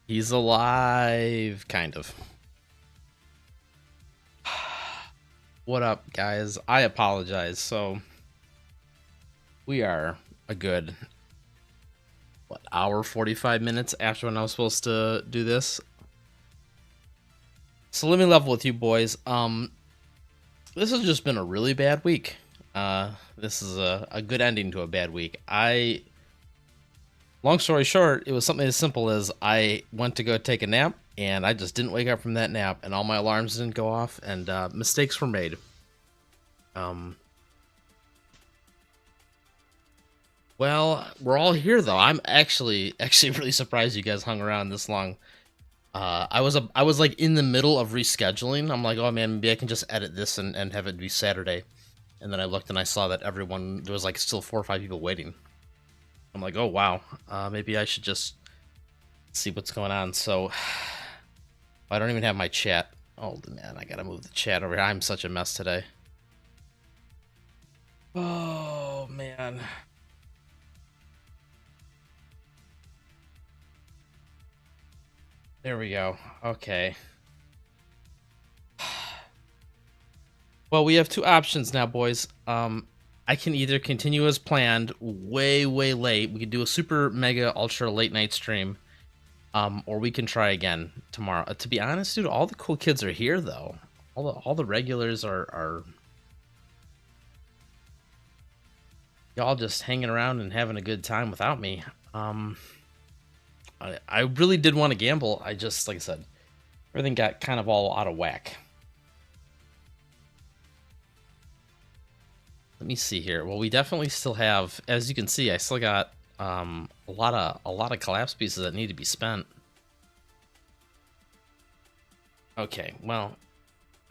He's alive, kind of. What up, guys? I apologize. So, we are a good, hour 45 minutes after when I was supposed to do this. So, let me level with you boys. This has just been a really bad week. This is a good ending to a bad week. Long story short, it was something as simple as I went to go take a nap, and I just didn't wake up from that nap, and all my alarms didn't go off, and mistakes were made. Well, we're all here though. I'm actually really surprised you guys hung around this long. I was like in the middle of rescheduling. I'm like, oh man, maybe I can just edit this and have it be Saturday. And then I looked and I saw that there was like still 4 or 5 people waiting. I'm like, oh wow, maybe I should just see what's going on. So I don't even have my chat. Oh man, I gotta move the chat over here. I'm such a mess today. Oh man. There we go. Okay. Well, we have two options now, boys. I can either continue as planned, way late. We could do a super mega ultra late night stream, or we can try again tomorrow. To be honest, dude, all the cool kids are here though. All the regulars are y'all just hanging around and having a good time without me. I really did want to gamble. I just, like I said, everything got kind of all out of whack. Let me see here. Well, we definitely still have, as you can see, I still got a lot of collapse pieces that need to be spent. Okay, well,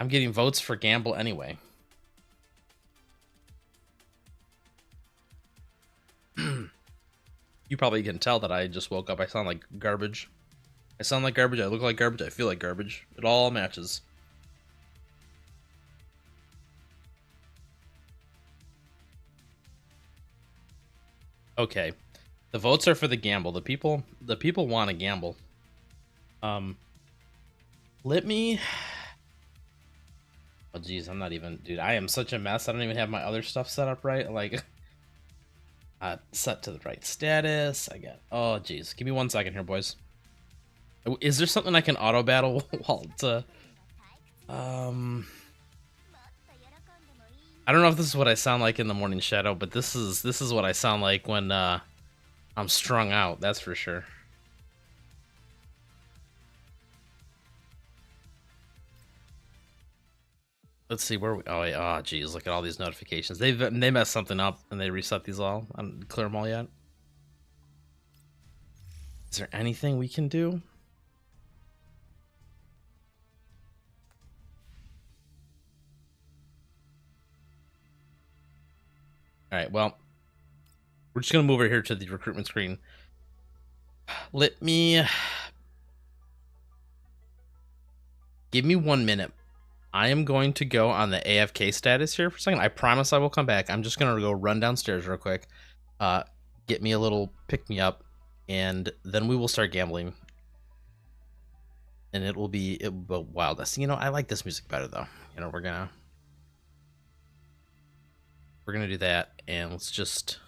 I'm getting votes for gamble anyway. You probably can tell that I just woke up. I sound like garbage. I sound like garbage. I look like garbage. I feel like garbage. It all matches. Okay. The votes are for the gamble. The people want to gamble. Let me Oh geez, I'm not even, dude, I am such a mess. I don't even have my other stuff set up right. Like set to the right status. I got, oh geez. Give me 1 second here, boys. Is there something I can auto battle while it's I don't know if this is what I sound like in the morning shadow, but this is what I sound like when I'm strung out, that's for sure. Let's see where we, oh wait, oh geez, look at all these notifications. They messed something up and they reset these all. I don't clear them all yet. Is there anything we can do? All right, well, we're just gonna move over here to the recruitment screen. Let me give me 1 minute. I am going to go on the AFK status here for a second. I promise I will come back. I'm just gonna go run downstairs real quick, get me a little pick me up, and then we will start gambling. And it will be wildest. You know, I like this music better though. You know, we're gonna do that, and let's just,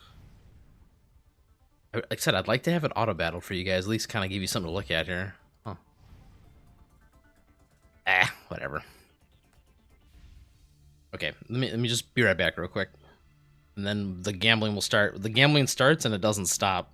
like I said, I'd like to have it auto battle for you guys, at least kind of give you something to look at here. Huh. Whatever. Okay, let me just be right back real quick, and then the gambling will start. The gambling starts and it doesn't stop.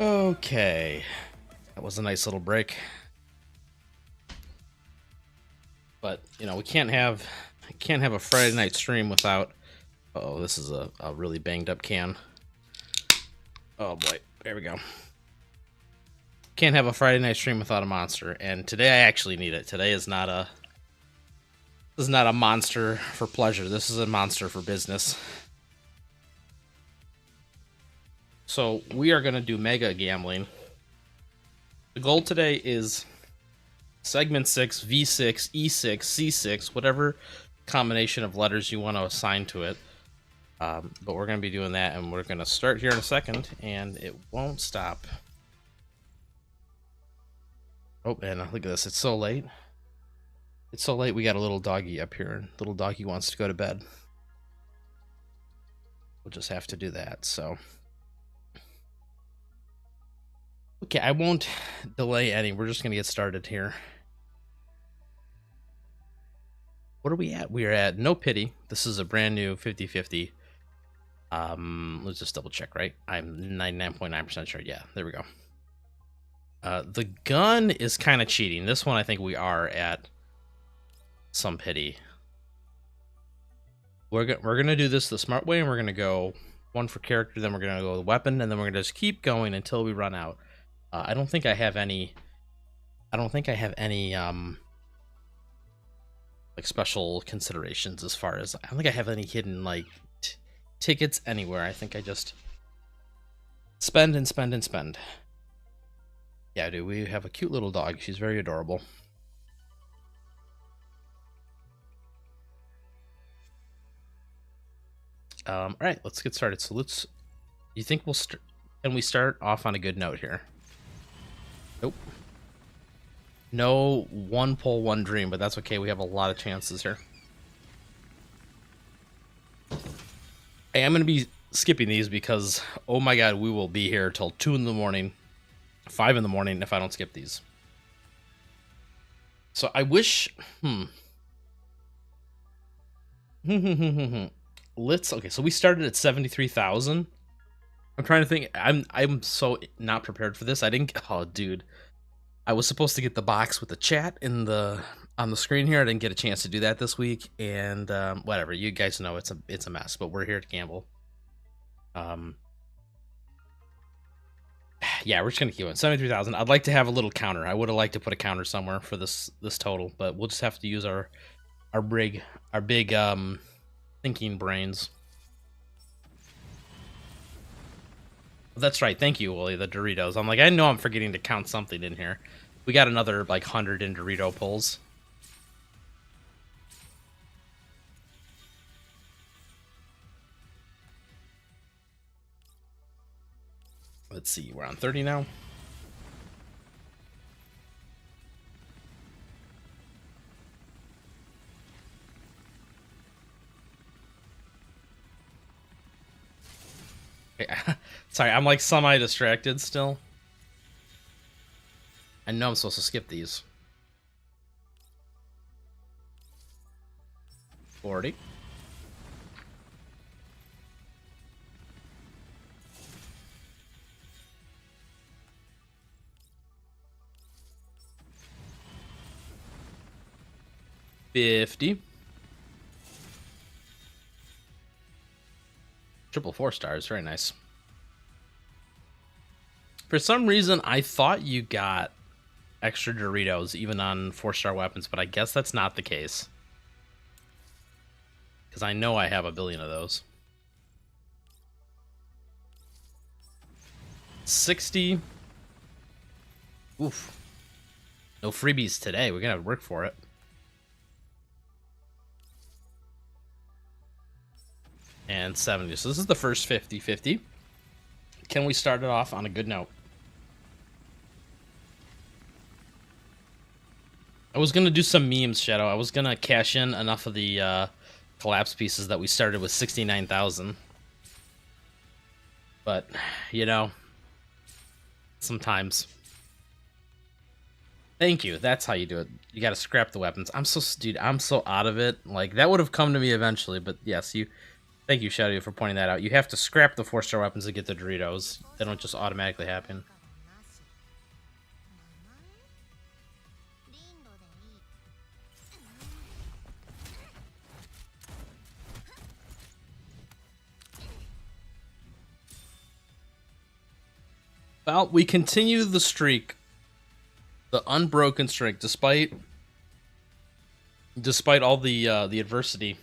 Okay. That was a nice little break. But, you know, we can't have a Friday night stream without... Uh-oh, this is a really banged up can. Oh boy, there we go. Can't have a Friday night stream without a monster, and today I actually need it. Today is not a... This is not a monster for pleasure. This is a monster for business. So we are going to do mega gambling. The goal today is segment 6, V6, E6, C6, whatever combination of letters you want to assign to it. But we're going to be doing that, and we're going to start here in a second, and it won't stop. Oh, man, look at this. It's so late. It's so late we got a little doggy up here, and little doggy wants to go to bed. We'll just have to do that, so... Okay, I won't delay any. We're just going to get started here. What are we at? We are at No Pity. This is a brand new 50-50. Let's just double check, right? I'm 99.9% sure. Yeah, there we go. The gun is kind of cheating. This one, I think we are at some pity. We're going to do this the smart way, and we're going to go one for character, then we're going to go with weapon, and then we're going to just keep going until we run out. I don't think I have any... like special considerations as far as... I don't think I have any hidden, like, tickets anywhere. I think I just spend and spend and spend. Yeah, dude, we have a cute little dog. She's very adorable. All right, let's get started. So let's... You think we'll start... Can we start off on a good note here? Nope. No one pull, one dream, but that's okay. We have a lot of chances here. Hey, I'm going to be skipping these because, oh my god, we will be here till 2 in the morning, 5 in the morning if I don't skip these. So I wish... Okay, so we started at 73,000. I'm trying to think. I'm so not prepared for this. I didn't... Oh, dude. I was supposed to get the box with the chat on the screen here. I didn't get a chance to do that this week, and whatever. You guys know it's a mess, but we're here to gamble. Yeah, we're just gonna keep it 73,000. I'd like to have a little counter. I would have liked to put a counter somewhere for this total, but we'll just have to use our big thinking brains. That's right. Thank you, Willie. The Doritos. I'm like, I know I'm forgetting to count something in here. We got another like 100 in Dorito pulls. Let's see. We're on 30 now. Sorry, I'm like semi-distracted still. I know I'm supposed to skip these. 40. $50. Triple 4 stars, very nice. For some reason, I thought you got extra Doritos even on 4-star weapons, but I guess that's not the case. Because I know I have a billion of those. 60. Oof. No freebies today. We're going to work for it. And 70. So this is the first 50-50. Can we start it off on a good note? I was going to do some memes, Shadow. I was going to cash in enough of the collapse pieces that we started with 69,000. But, you know, sometimes. Thank you. That's how you do it. You got to scrap the weapons. I'm so out of it. Like, that would have come to me eventually, but yes, thank you, Shadow, for pointing that out. You have to scrap the 4-star weapons to get the Doritos. They don't just automatically happen. Well, we continue the streak, the unbroken streak, despite all the adversity.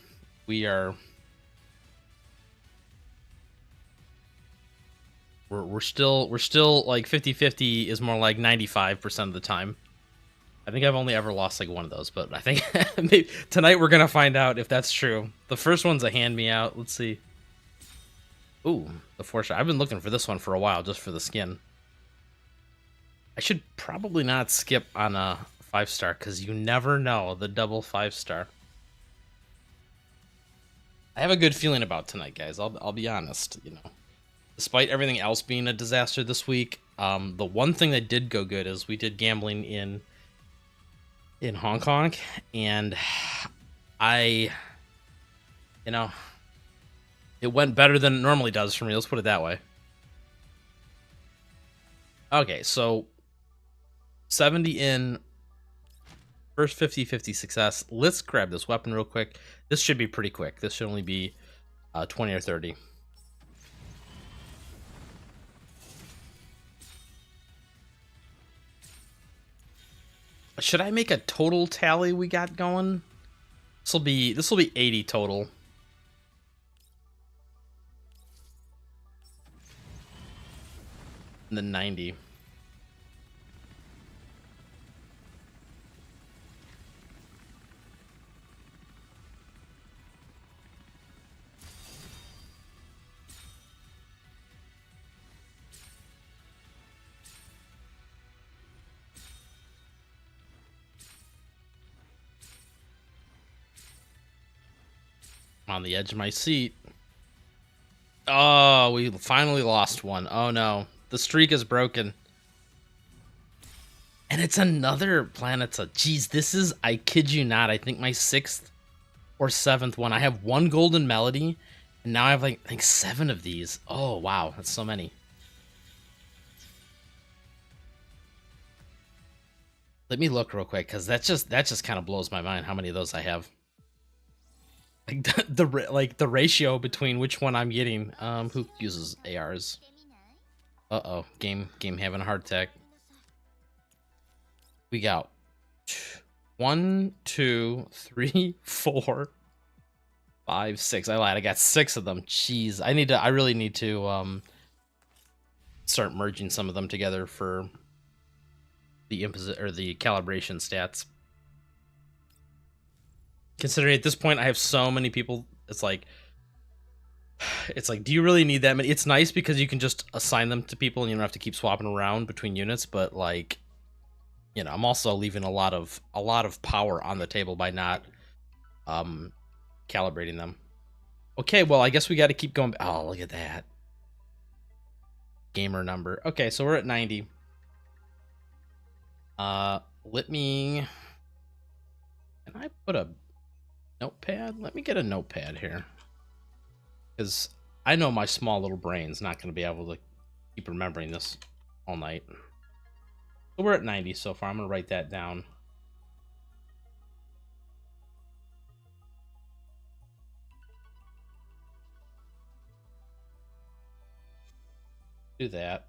We are we're still like 50-50 is more like 95% of the time. I think I've only ever lost like one of those, but I think maybe tonight we're gonna find out if that's true. The first one's a hand me out. Let's see. Ooh, the 4-star. I've been looking for this one for a while, just for the skin. I should probably not skip on a 5-star because you never know the double 5-star. I have a good feeling about tonight, guys. I'll be honest. You know, despite everything else being a disaster this week, the one thing that did go good is we did gambling in Hong Kong, and I, you know, it went better than it normally does for me. Let's put it that way. Okay, so 70 in, first 50-50 success. Let's grab this weapon real quick. This should be pretty quick. This should only be 20 or 30. Should I make a total tally we got going? This will be 80 total. And then 90. I'm on the edge of my seat. Oh, we finally lost one. Oh no. The streak is broken. And it's another Planeta. Geez, this is, I kid you not, I think my 6th or 7th one. I have one golden melody, and now I have like I think 7 of these. Oh wow, that's so many. Let me look real quick, because that just kind of blows my mind how many of those I have. Like the ratio between which one I'm getting. Who uses ARs? Uh-oh, game having a heart attack. We got 1, 2, 3, 4, 5, 6. I lied. I got 6 of them. Jeez, I really need to start merging some of them together for the the calibration stats. Considering at this point I have so many people, it's like, do you really need that many? It's nice because you can just assign them to people and you don't have to keep swapping around between units, but like, you know, I'm also leaving a lot of power on the table by not calibrating them. Okay, well, I guess we got to keep going. Oh, look at that. Gamer number. Okay, so we're at 90. Let me, can I put a notepad? Let me get a notepad here, because I know my small little brain's not going to be able to keep remembering this all night. So we're at 90 so far. I'm going to write that down. Do that.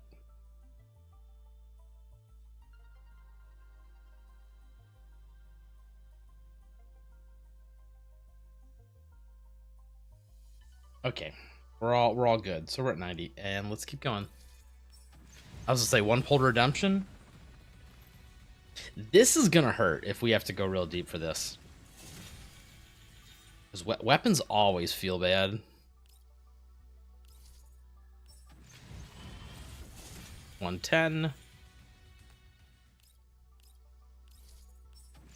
Okay, we're all good. So we're at 90, and let's keep going. I was gonna say one pulled redemption. This is gonna hurt if we have to go real deep for this, because weapons always feel bad. $110.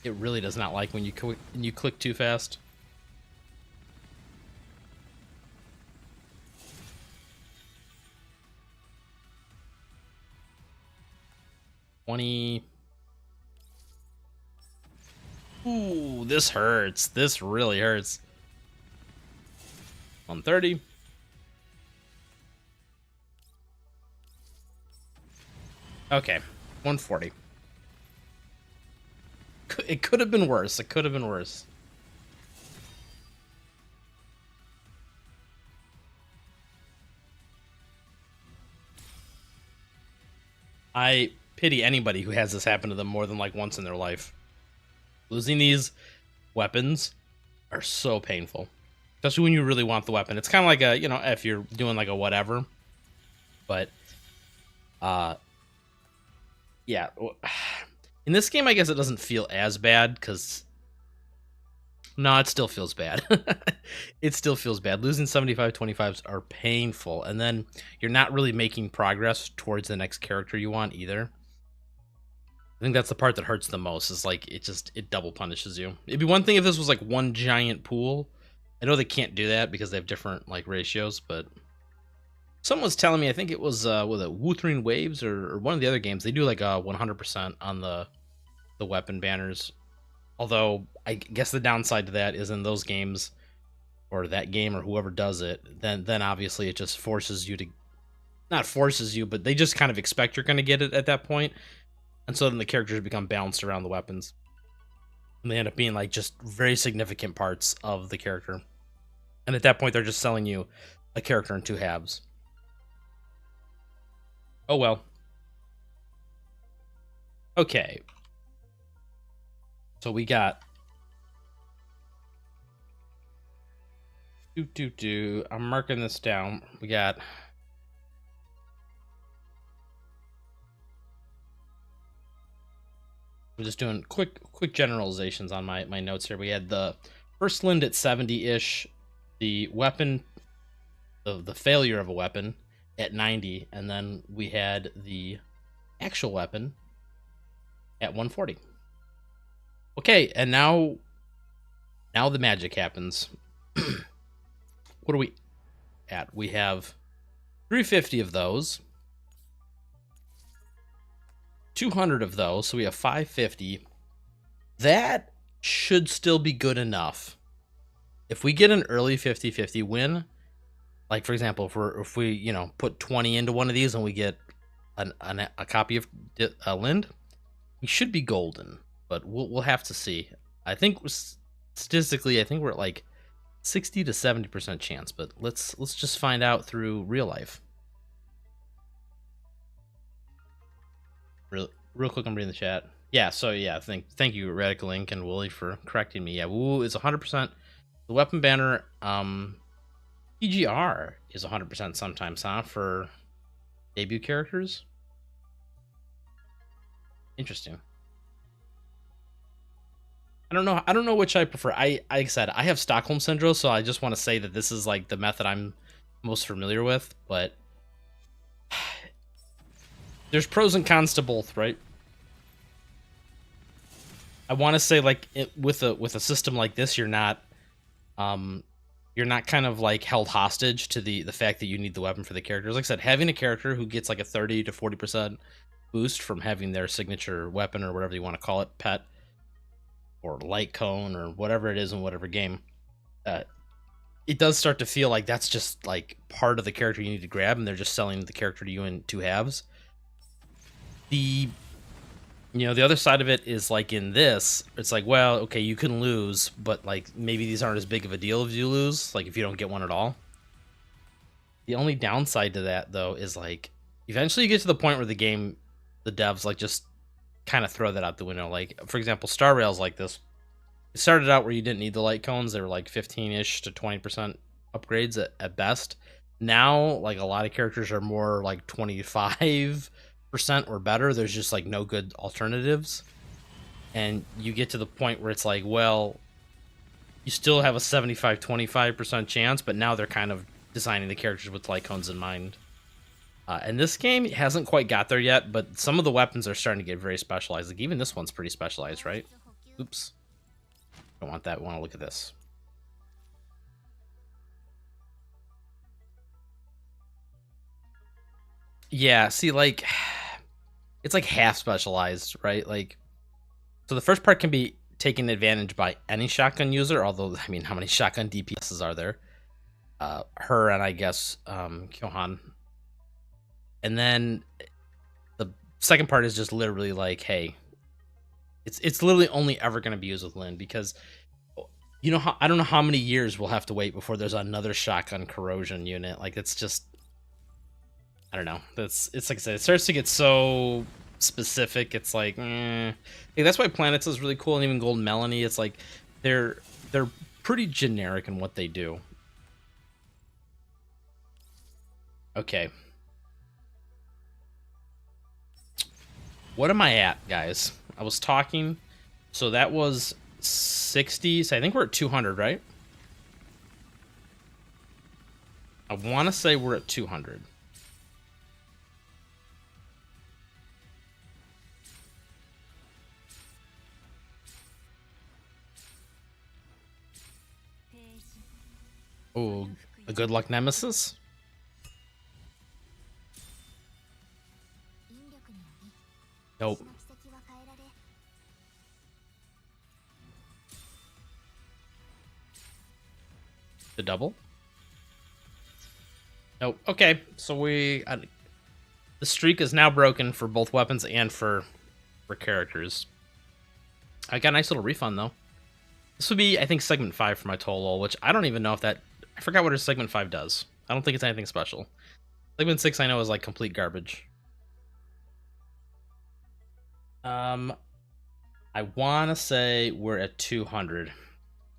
It really does not like when you click too fast. $20. Ooh, this hurts. This really hurts. $130. Okay, $140. It could have been worse. It could have been worse. I pity anybody who has this happen to them more than like once in their life. Losing these weapons are so painful, especially when you really want the weapon. It's kind of like a, you know, if you're doing like a whatever, but uh yeah, in this game I guess it doesn't feel as bad because no, it still feels bad. It still feels bad. Losing 75-25s are painful, and then you're not really making progress towards the next character you want either. I think that's the part that hurts the most, is like it double punishes you. It'd be one thing if this was like one giant pool. I know they can't do that because they have different like ratios, but someone was telling me, I think it was with it Wuthering Waves or one of the other games, they do like a 100% on the weapon banners. Although I guess the downside to that is in those games, or that game or whoever does it, then obviously it just forces you to, not forces you, but they just kind of expect you're going to get it at that point. And so then the characters become balanced around the weapons. And they end up being like just very significant parts of the character. And at that point, they're just selling you a character in two halves. Oh well. Okay. So we got... I'm marking this down. We got... I'm just doing quick generalizations on my notes here. We had the first Lind at 70-ish, the weapon, the failure of a weapon at 90, and then we had the actual weapon at 140. Okay, and now the magic happens. What are we at? We have 350 of those. 200 of those, so we have 550. That should still be good enough. If we get an early 50-50 win, like for example, if we you know put 20 into one of these and we get a copy of Lind, we should be golden. But we'll have to see. I think statistically, I think we're at like 60 to 70% chance. But let's just find out through real life. Real quick, I'm reading the chat. Yeah, so yeah, thank you, Radical Link and Wooly, for correcting me. Yeah, woo is 100%. The weapon banner, PGR is 100% sometimes, huh? For debut characters. Interesting. I don't know which I prefer. Like I said, I have Stockholm Syndrome, so I just want to say that this is like the method I'm most familiar with, but there's pros and cons to both, right? I want to say like with a system like this, you're not kind of like held hostage to the fact that you need the weapon for the characters. Like I said, having a character who gets like a 30 to 40% boost from having their signature weapon or whatever you want to call it, pet or light cone or whatever it is in whatever game, it does start to feel like that's just like part of the character you need to grab, and they're just selling the character to you in two halves. The other side of it is like in this, it's like, well, okay, you can lose, but like maybe these aren't as big of a deal if you lose, like if you don't get one at all. The only downside to that though is like eventually you get to the point where the devs like just kind of throw that out the window. Like for example, Star Rail's like this. It started out where you didn't need the light cones. They were like 15-ish to 20% upgrades at best. Now, like a lot of characters are more like 25% or better. There's just like no good alternatives. And you get to the point where it's like, well, you still have a 75-25% chance, but now they're kind of designing the characters with light cones in mind. And this game hasn't quite got there yet, but some of the weapons are starting to get very specialized. Like even this one's pretty specialized, right? Oops. Don't want that. We want to look at this. Yeah, see, like, it's like half specialized, right? Like, so the first part can be taken advantage by any shotgun user, although, I mean, how many shotgun DPSs are there? Her and I guess Kyohan. And then the second part is just literally like, hey, it's literally only ever going to be used with Lind, because you know I don't know how many years we'll have to wait before there's another shotgun corrosion unit. Like it's just, I don't know. It's like I said, it starts to get so specific. It's like, that's why Planets is really cool, and even Golden Melanie. It's like they're pretty generic in what they do. Okay. What am I at, guys? I was talking, so that was 60. So I think we're at 200, right? I want to say we're at 200. Oh, a good luck nemesis? Nope. The double? Nope. Okay, so the streak is now broken for both weapons and for characters. I got a nice little refund, though. This would be, I think, segment 5 for my total, which I don't even know if that... I forgot what our segment 5 does. I don't think it's anything special. Segment 6 I know is like complete garbage. I want to say we're at 200.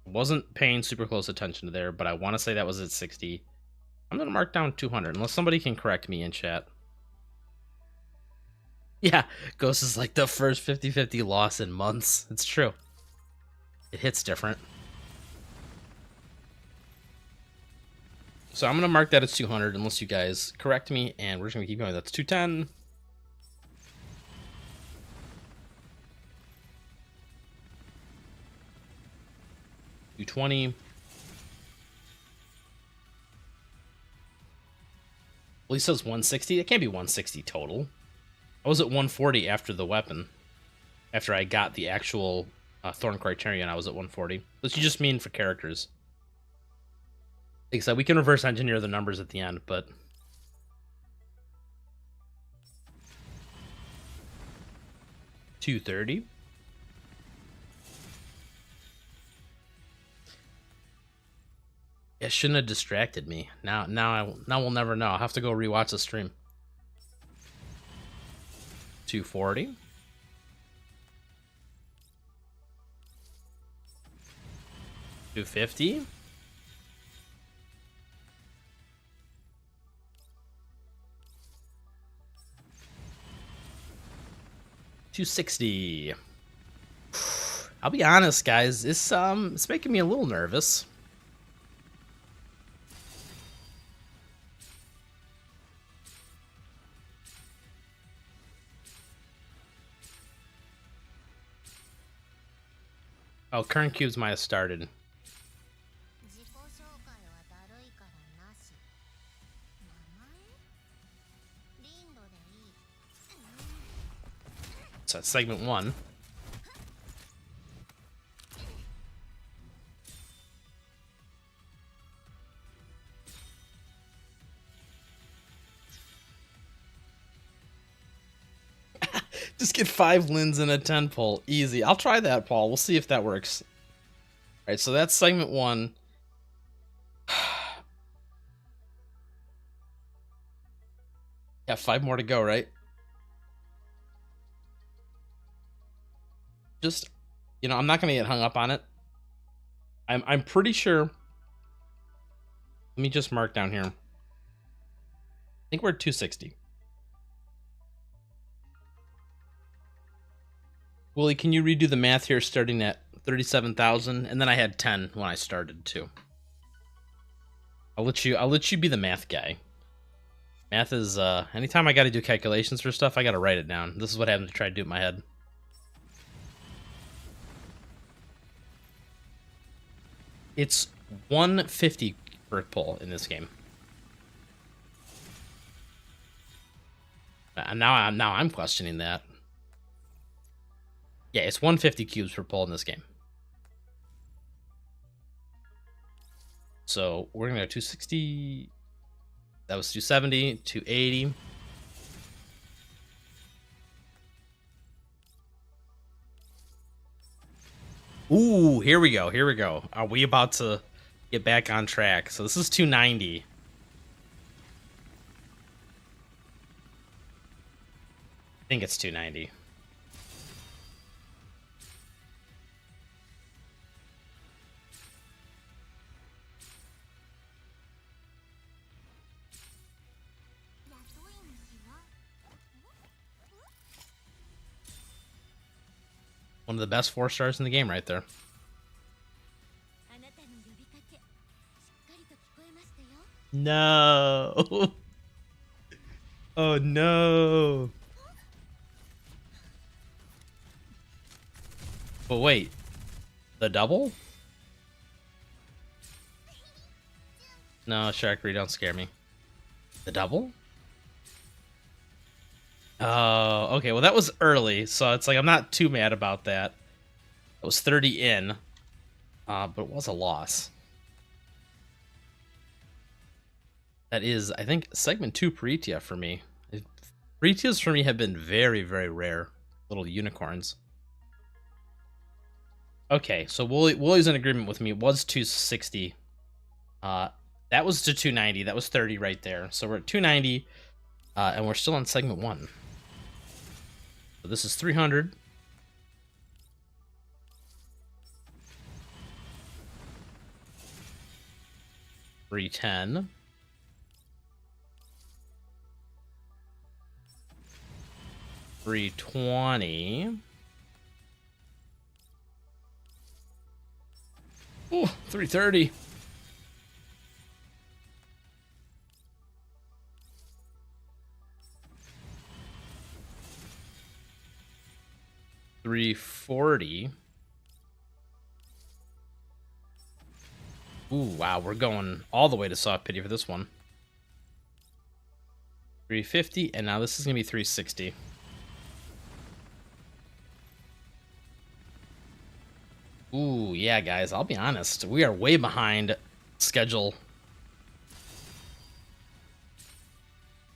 Wasn't paying super close attention to there, but I want to say that was at 60. I'm going to mark down 200, unless somebody can correct me in chat. Yeah, Ghost is like the first 50-50 loss in months. It's true. It hits different. So I'm going to mark that as 200, unless you guys correct me, and we're just going to keep going. That's 210. $220. Well, he says 160. It can't be 160 total. I was at 140 after the weapon. After I got the actual Thorn Criterion, I was at 140. This you just mean for characters. Like I said, we can reverse engineer the numbers at the end, but... $230. It shouldn't have distracted me. Now we'll never know. I'll have to go rewatch the stream. 240. $250. $260. I'll be honest, guys. It's making me a little nervous. Oh, current cubes might have started. So that's segment 1. Just get 5 Lins and a 10 pull. Easy. I'll try that, Paul. We'll see if that works. Alright, so that's segment 1. Got 5 more to go, right? Just, I'm not going to get hung up on it. I'm pretty sure... Let me just mark down here. I think we're at 260. Willie, can you redo the math here starting at 37,000? And then I had 10 when I started too. I'll let you be the math guy. Math is anytime I gotta do calculations for stuff, I gotta write it down. This is what happens to try to do it in my head. It's 150 per pull in this game. Now I'm questioning that. Yeah, it's 150 cubes per pull in this game. So we're gonna go 260. That was 270, 280. Ooh, here we go. Here we go. Are we about to get back on track? So this is 290. think it's 290. One of the best 4-stars in the game right there. No. Oh no. But wait, the double? No, Sharkery, don't scare me. The double? Oh, okay. Well, that was early, so it's like I'm not too mad about that. It was 30 in, but it was a loss. That is, I think, segment 2 Peritia for me. Peritias for me have been very, very rare. Little unicorns. Okay, so Wooly's in agreement with me. It was 260. That was to 290. That was 30 right there. So we're at 290, and we're still on segment 1. So this is 300. $310. $320. Oh, $330. $340. Ooh, wow, we're going all the way to soft pity for this one. $350, and now this is gonna be $360. Ooh, yeah, guys, I'll be honest. We are way behind schedule.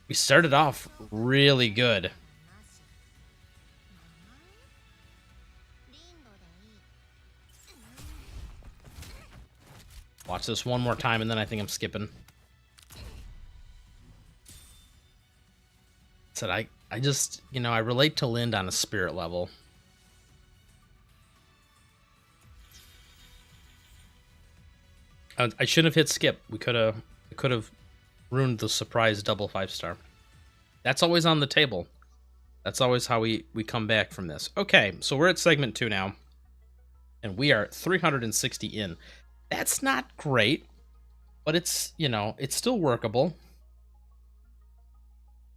We started off really good. Watch this one more time, and then I think I'm skipping. Said I just, you know, I relate to Lind on a spirit level. I shouldn't have hit skip. We could have ruined the surprise double 5-star. That's always on the table. That's always how we come back from this. Okay, so we're at segment 2 now, and we are 360 in. That's not great, but it's, you know, it's still workable.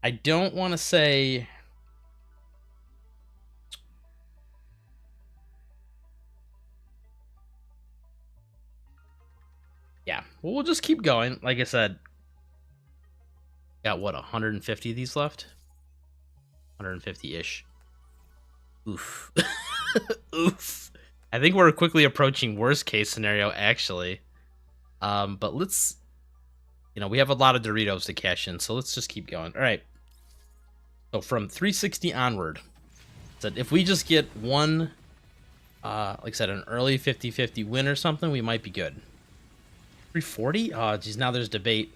I don't want to say... Yeah, well, we'll just keep going. Like I said, got, what, 150 of these left? 150-ish. Oof. Oof. I think we're quickly approaching worst case scenario, actually. But let's... You know, we have a lot of Doritos to cash in, so let's just keep going. All right. So from 360 onward, so if we just get one, like I said, an early 50-50 win or something, we might be good. 340? Oh, geez, now there's debate.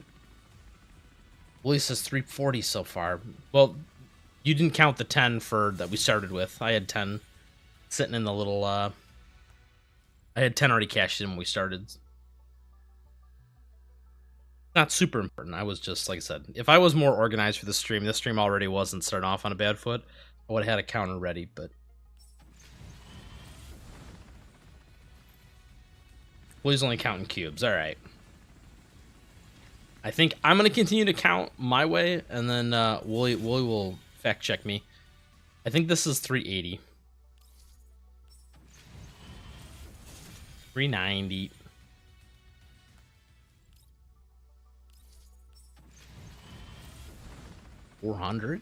Willie says 340 so far. Well, you didn't count the 10 for that we started with. I had 10 sitting in the little, I had 10 already cashed in when we started. Not super important. I was just, like I said, if I was more organized for this stream already wasn't starting off on a bad foot, I would have had a counter ready, but... Willie's only counting cubes. All right. I think I'm going to continue to count my way, and then Wooly will fact check me. I think this is 380. 390. $400.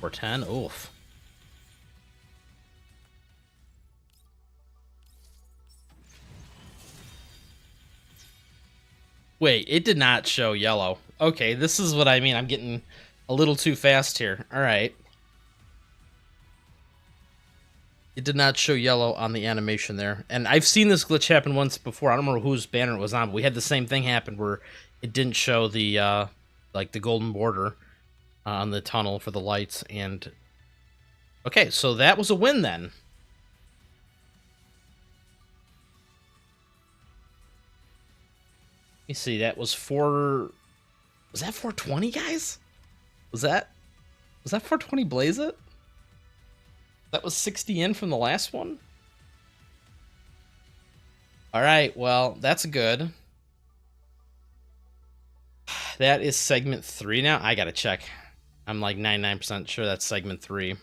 $410. Oof. Wait, it did not show yellow. Okay, this is what I mean. I'm getting a little too fast here. All right. It did not show yellow on the animation there. And I've seen this glitch happen once before. I don't remember whose banner it was on, but we had the same thing happen where it didn't show the like the golden border on the tunnel for the lights. And okay, so that was a win then. Let me see, that was was that 420, guys? Was that 420 Blaze It? That was 60 in from the last one? Alright, well, that's good. That is segment 3 now? I gotta check. I'm like 99% sure that's segment 3.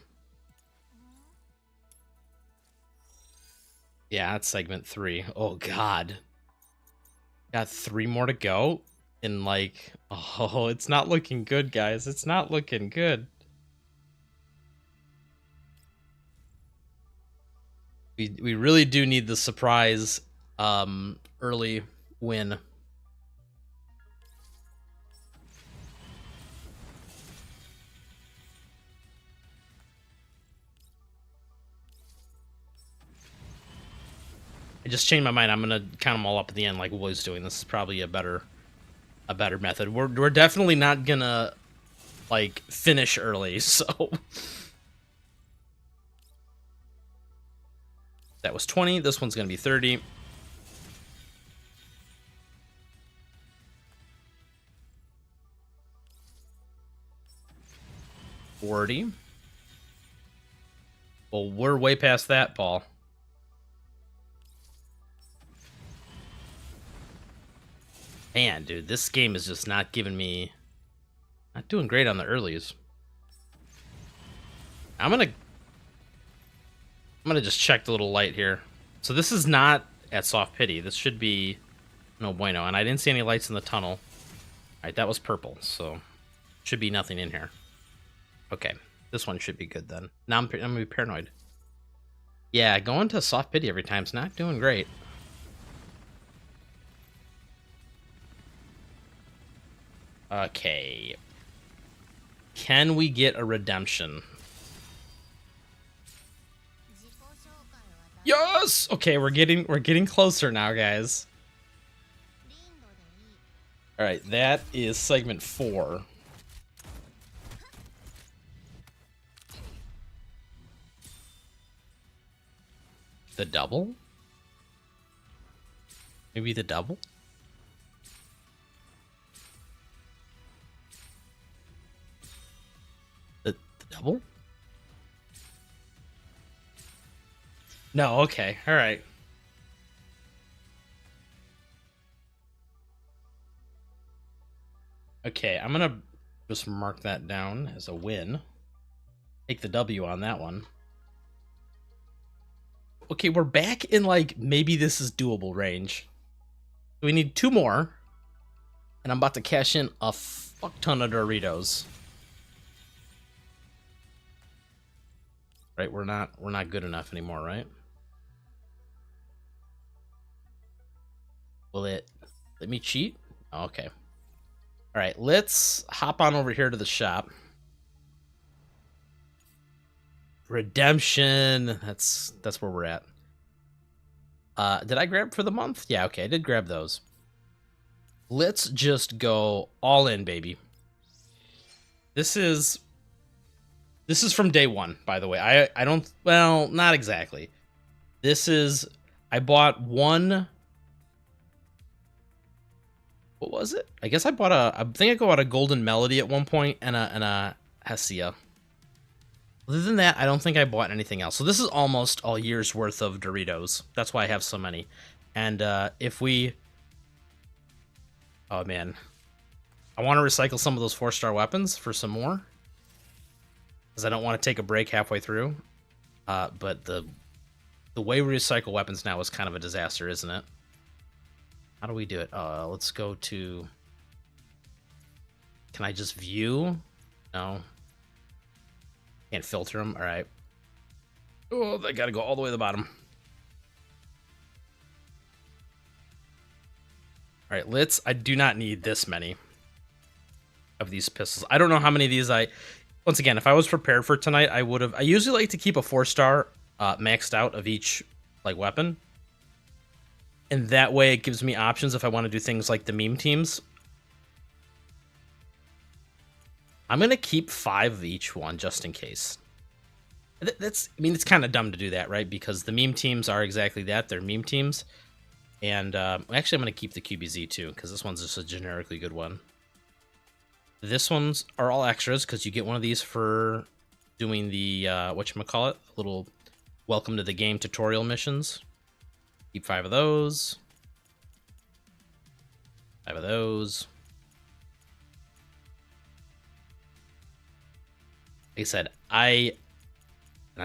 Yeah, that's segment 3. Oh, God. Got 3 more to go? And like, oh, it's not looking good, guys. It's not looking good. We really do need the surprise early win. I just changed my mind. I'm gonna count them all up at the end like Woolly's doing. This is probably a better method. We're definitely not gonna like finish early, so that was 20. This one's gonna be 30. $40. Well, we're way past that, Paul. Man, dude, this game is just not giving me... Not doing great on the earlies. I'm gonna just check the little light here. So this is not at Soft Pity. This should be no bueno. And I didn't see any lights in the tunnel. Alright, that was purple, so should be nothing in here. Okay, this one should be good then. Now I'm gonna be paranoid. Yeah, going to Soft Pity every time is not doing great. Okay. Can we get a redemption? Yes! Okay, we're getting closer now, guys. Alright, that is segment 4. The double? Maybe the double? The double? No, okay, alright. Okay, I'm gonna just mark that down as a win. Take the W on that one. Okay, we're back in, like, maybe this is doable range. We need 2 more. And I'm about to cash in a fuck ton of Doritos. Right, we're not good enough anymore, right? Will it let me cheat? Oh, okay. Alright, let's hop on over here to the shop. Redemption. That's where we're at. Did I grab for the month? Yeah, okay, I did grab those. Let's just go all in, baby. This is from day 1, by the way. I don't, well, not exactly. This is, I bought one. What was it? I guess I bought I think I got a Golden Melody at one point and a Hessia. Other than that, I don't think I bought anything else. So this is almost all year's worth of Doritos. That's why I have so many. And if we... Oh, man. I want to recycle some of those 4-star weapons for some more. Because I don't want to take a break halfway through. But the way we recycle weapons now is kind of a disaster, isn't it? How do we do it? Let's go to... Can I just view? No. Can't filter them. All right. Oh, they got to go all the way to the bottom. All right, let's... I do not need this many of these pistols. I don't know how many of these I... Once again, if I was prepared for tonight, I would have... I usually like to keep a 4-star maxed out of each like weapon. And that way it gives me options if I want to do things like the meme teams. I'm going to keep 5 of each one just in case. I mean, it's kind of dumb to do that, right? Because the meme teams are exactly that. They're meme teams. And actually, I'm going to keep the QBZ too, because this one's just a generically good one. This ones are all extras, because you get one of these for doing the, whatchamacallit, little welcome to the game tutorial missions. Keep 5 of those. 5 of those. Like I said, I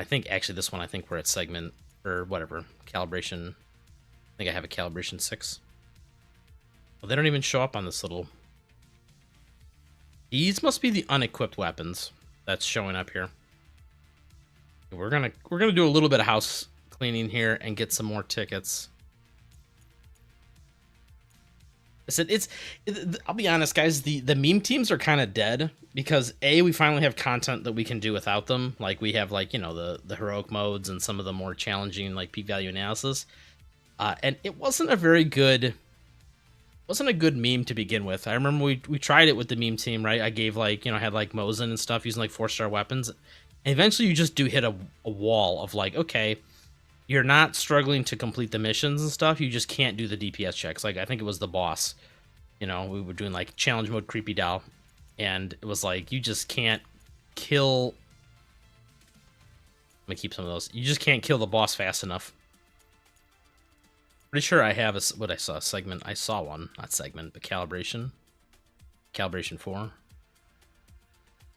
think actually this one, I think we're at segment, or whatever, calibration. I think I have a calibration 6. Well, they don't even show up on this little... These must be the unequipped weapons that's showing up here. We're gonna do a little bit of house cleaning here and get some more tickets. I said I'll be honest, guys. The meme teams are kind of dead because we finally have content that we can do without them. Like we have like the heroic modes and some of the more challenging like peak value analysis. And it wasn't a very good. Wasn't a good meme to begin with. I remember we tried it with the meme team, right? I gave like had like Mosin and stuff using like 4-star weapons. And eventually, you just do hit a wall of like, okay, you're not struggling to complete the missions and stuff. You just can't do the DPS checks. Like, I think it was the boss. We were doing, like, challenge mode creepy doll. And it was like, you just can't kill... I'm gonna keep some of those. You just can't kill the boss fast enough. Pretty sure I have what I saw, a segment. I saw one. Not segment, but calibration. Calibration 4.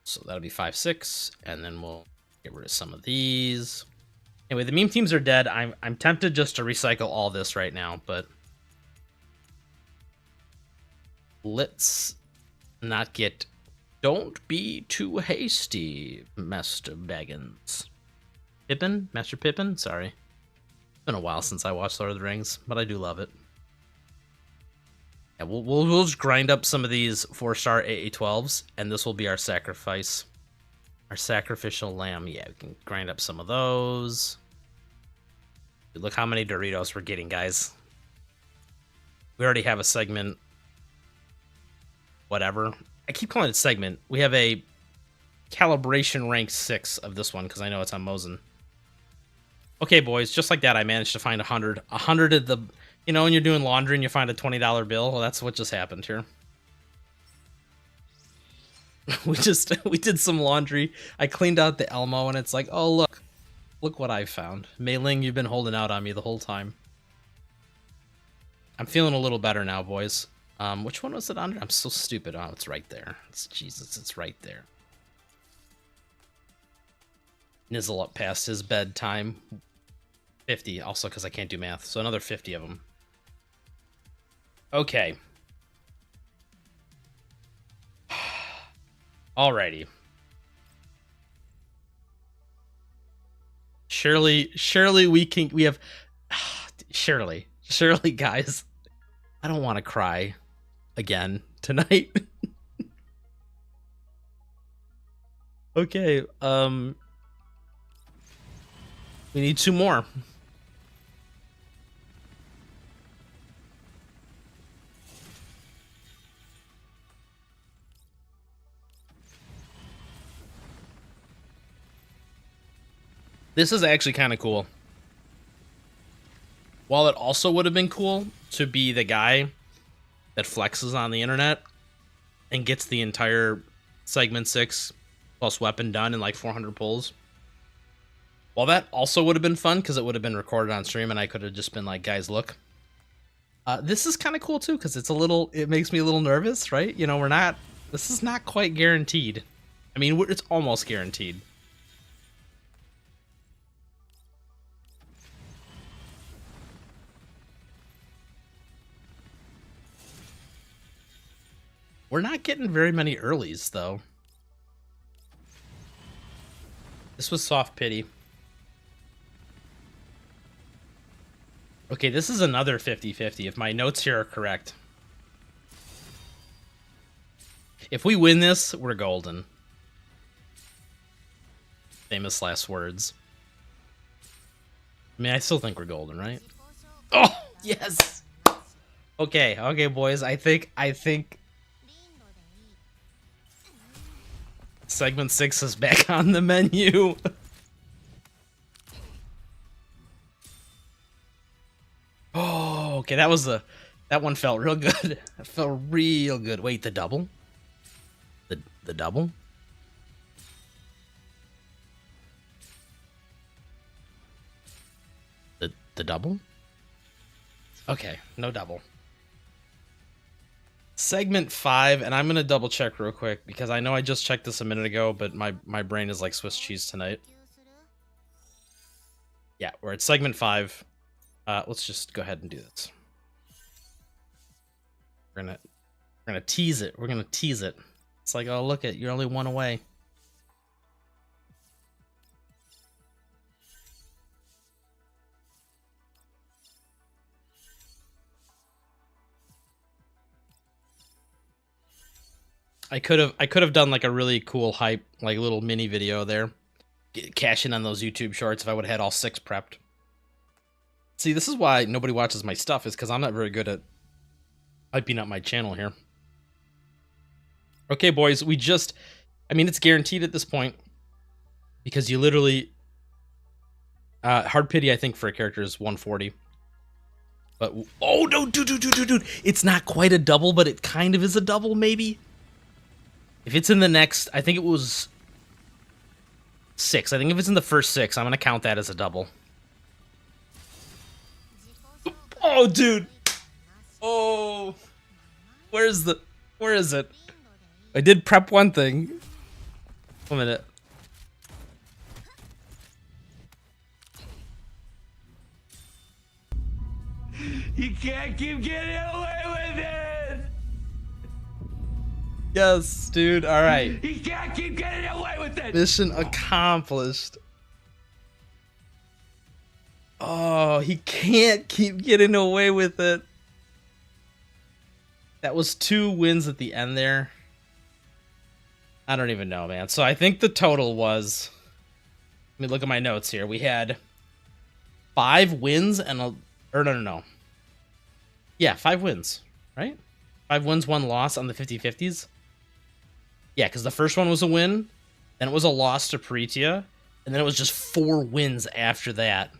So that'll be 5, 6. And then we'll get rid of some of these. Anyway, the meme teams are dead. I'm tempted just to recycle all this right now, but let's not get... Don't be too hasty, Master Baggins. Pippin? Master Pippin? Sorry. It's been a while since I watched Lord of the Rings, but I do love it. Yeah, we'll just grind up some of these 4-star AA12s, and this will be our sacrifice. Our sacrificial lamb. Yeah, we can grind up some of those. Look how many Doritos we're getting, guys. We already have a segment. Whatever. I keep calling it segment. We have a calibration rank 6 of this one, because I know it's on Mosin. Okay, boys, just like that, I managed to find 100. 100 at the... when you're doing laundry and you find a $20 bill, well, that's what just happened here. We did some laundry. I cleaned out the Elmo, and it's like, oh, look what I found. Mei Ling, you've been holding out on me the whole time. I'm feeling a little better now, boys. Which one was it under? I'm so stupid. Oh, it's right there. Jesus, it's right there. Nizzle up past his bedtime. 50, also because I can't do math. So another 50 of them. Okay. Alrighty. Surely we have... Surely, guys. I don't want to cry again tonight. Okay, we need 2 more. This is actually kind of cool. While it also would have been cool to be the guy that flexes on the internet and gets the entire segment 6 plus weapon done in like 400 pulls. While that also would have been fun because it would have been recorded on stream and I could have just been like, guys, look. This is kind of cool too because it makes me a little nervous, right? This is not quite guaranteed. I mean, it's almost guaranteed. We're not getting very many earlies, though. This was soft pity. Okay, this is another 50-50, if my notes here are correct. If we win this, we're golden. Famous last words. I mean, I still think we're golden, right? Oh, yes. Okay, boys. I think segment 6 is back on the menu. Oh, okay. That one felt real good. That felt real good. Wait, the double? The double? The double? Okay, no double. Segment 5, and I'm gonna double check real quick because I know I just checked this a minute ago, but my brain is like Swiss cheese tonight. Yeah, we're at segment 5. Let's just go ahead and do this. We're gonna tease it. We're gonna tease it. It's like, oh, look it, you're only one away. I could have done like a really cool hype, like little mini video there, cash in on those YouTube shorts if I would have had all 6 prepped. See, this is why nobody watches my stuff, is because I'm not very good at hyping up my channel here. Okay, boys, I mean, it's guaranteed at this point because you literally, hard pity, I think, for a character is 140. But, oh, no, dude, it's not quite a double, but it kind of is a double, maybe? If it's in the next, I think it was 6. I think if it's in the first 6, I'm going to count that as a double. Oh, dude. Oh. Where is it? I did prep one thing. 1 minute. You can't keep getting away with it! Yes, dude. All right. You can't keep getting away with it! Mission accomplished. Oh, he can't keep getting away with it. That was 2 wins at the end there. I don't even know, man. So I think the total was... Let me look at my notes here. We had 5 wins and a... Or no. Yeah, 5 wins, right? 5 wins, 1 loss on the 50-50s. Yeah, because the first one was a win, then it was a loss to Pretia, and then it was just 4 wins after that.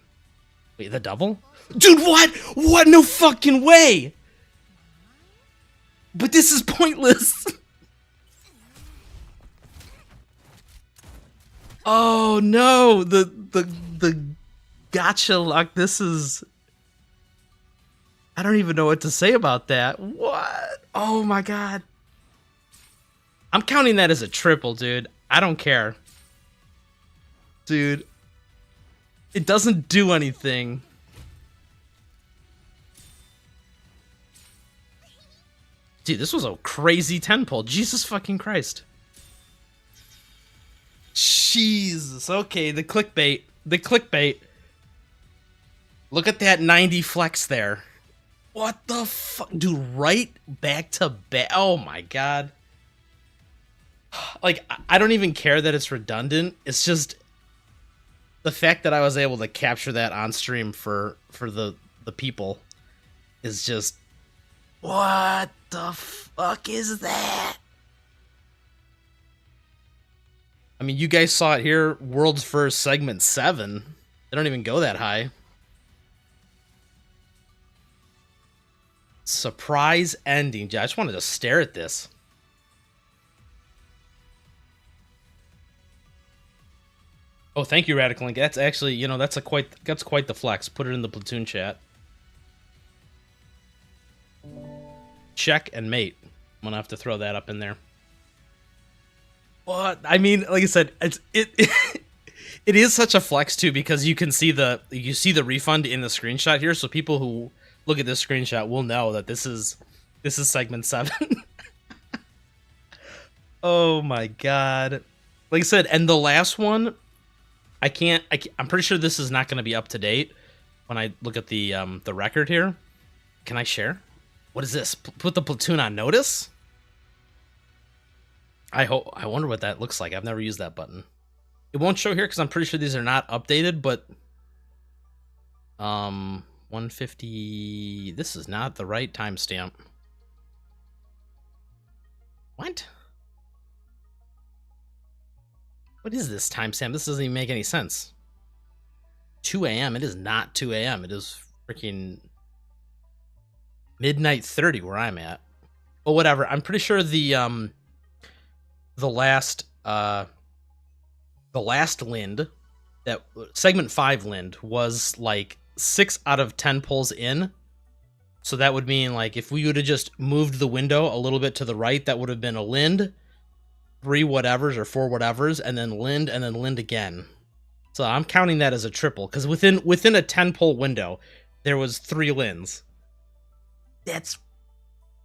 Wait, the double? Dude, what? What? No fucking way! But this is pointless. Oh no, the gotcha luck. This is... I don't even know what to say about that. What? Oh my god. I'm counting that as a triple, dude. I don't care. Dude. It doesn't do anything. Dude, this was a crazy 10 pull. Jesus fucking Christ. Jesus. Okay, the clickbait. The clickbait. Look at that 90 flex there. What the fuck? Dude, right back to back. Oh my god. Like, I don't even care that it's redundant. It's just the fact that I was able to capture that on stream for the people is just... What the fuck is that? I mean, you guys saw it here. World's first segment 7. They don't even go that high. Surprise ending. I just wanted to stare at this. Oh, thank you, Radical Link. That's actually, you know, that's quite the flex. Put it in the platoon chat. Check and mate. I'm gonna have to throw that up in there. What? I mean, like I said, it is such a flex too, because you can see the refund in the screenshot here. So people who look at this screenshot will know that this is segment 7. Oh my god. Like I said, and the last one, I'm pretty sure this is not going to be up to date when I look at the record here. Can I share? What is this? Put the platoon on notice? I wonder what that looks like. I've never used that button. It won't show here because I'm pretty sure these are not updated, but 150. This is not the right timestamp. What? What is this timestamp? This doesn't even make any sense. 2 a.m. It is not 2 a.m. It is freaking midnight 30 where I'm at. Well, whatever. I'm pretty sure the last Lind, that segment 5 Lind was like 6 out of 10 pulls in. So that would mean like if we would have just moved the window a little bit to the right, that would have been a Lind, 3 whatevers or 4 whatevers, and then Lind again. So I'm counting that as a triple because within a 10 pull window, there was 3 Linds. That's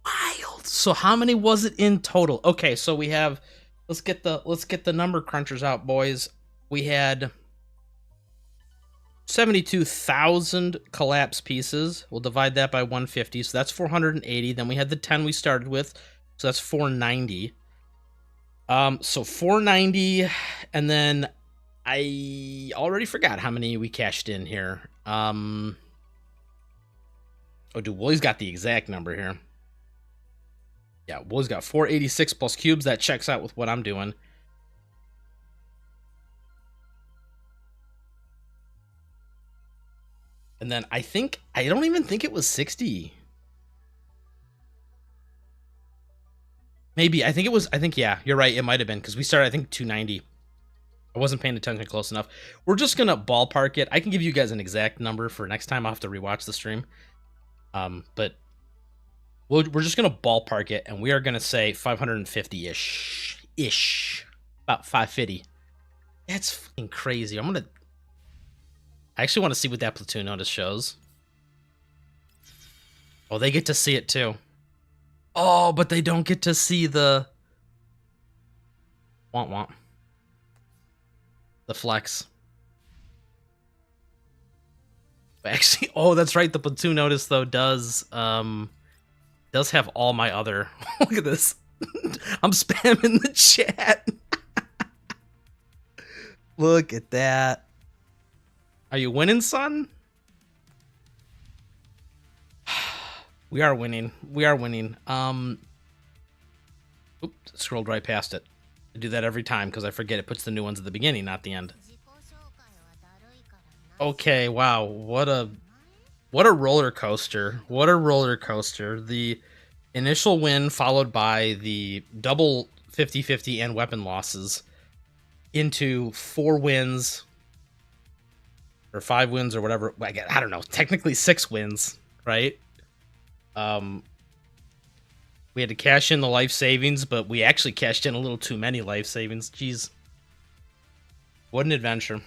wild. So how many was it in total? Okay, so we have, let's get the number crunchers out, boys. We had 72,000 collapse pieces. We'll divide that by 150, so that's 480. Then we had the 10 we started with, so that's 490. So 490, and then I already forgot how many we cashed in here. Oh, dude, Wooly's got the exact number here. Yeah, Wooly's got 486 plus cubes. That checks out with what I'm doing. And then I don't even think it was 60. Maybe, yeah, you're right. It might have been because we started, I think, 290. I wasn't paying attention close enough. We're just going to ballpark it. I can give you guys an exact number for next time. I'll have to rewatch the stream. But we're just going to ballpark it, and we are going to say 550-ish. About 550. That's fucking crazy. I actually want to see what that platoon notice shows. Oh, they get to see it too. Oh, but they don't get to see the the flex. Actually, oh, that's right. The platoon notice though does have all my other. Look at this. I'm spamming the chat. Look at that. Are you winning, son? We are winning. We are winning. Oops, scrolled right past it. I do that every time because I forget it puts the new ones at the beginning, not the end. Okay, wow. What a roller coaster. What a roller coaster. The initial win followed by the double 50-50 and weapon losses into 4 wins or 5 wins or whatever. I don't know. Technically 6 wins, right? We had to cash in the life savings, but we actually cashed in a little too many life savings. Jeez. What an adventure.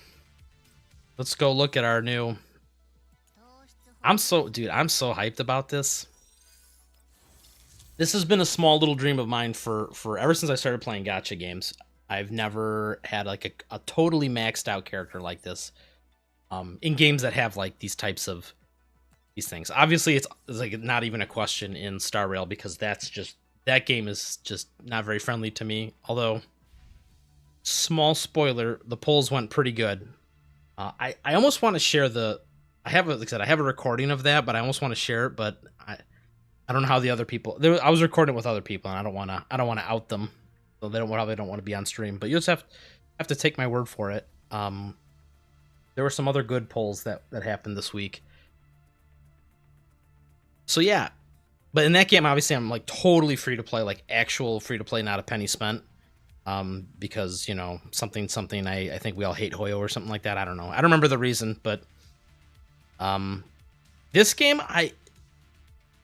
Let's go look at our new... I'm so hyped about this. This has been a small little dream of mine for ever since I started playing gacha games. I've never had like a totally maxed out character like this. In games that have like these types of these things. Obviously, it's like not even a question in Star Rail because that game is just not very friendly to me. Although, small spoiler, the polls went pretty good. I almost want to share I have a recording of that, but I almost want to share it, but I don't know how the other people. I was recording it with other people, and I don't want to out them, so they probably don't want to be on stream. But you just have to take my word for it. There were some other good polls that happened this week. So yeah, but in that game, obviously, I'm like totally free to play, like actual free to play, not a penny spent. Because something I think we all hate Hoyo or something like that. I don't know. I don't remember the reason, but this game I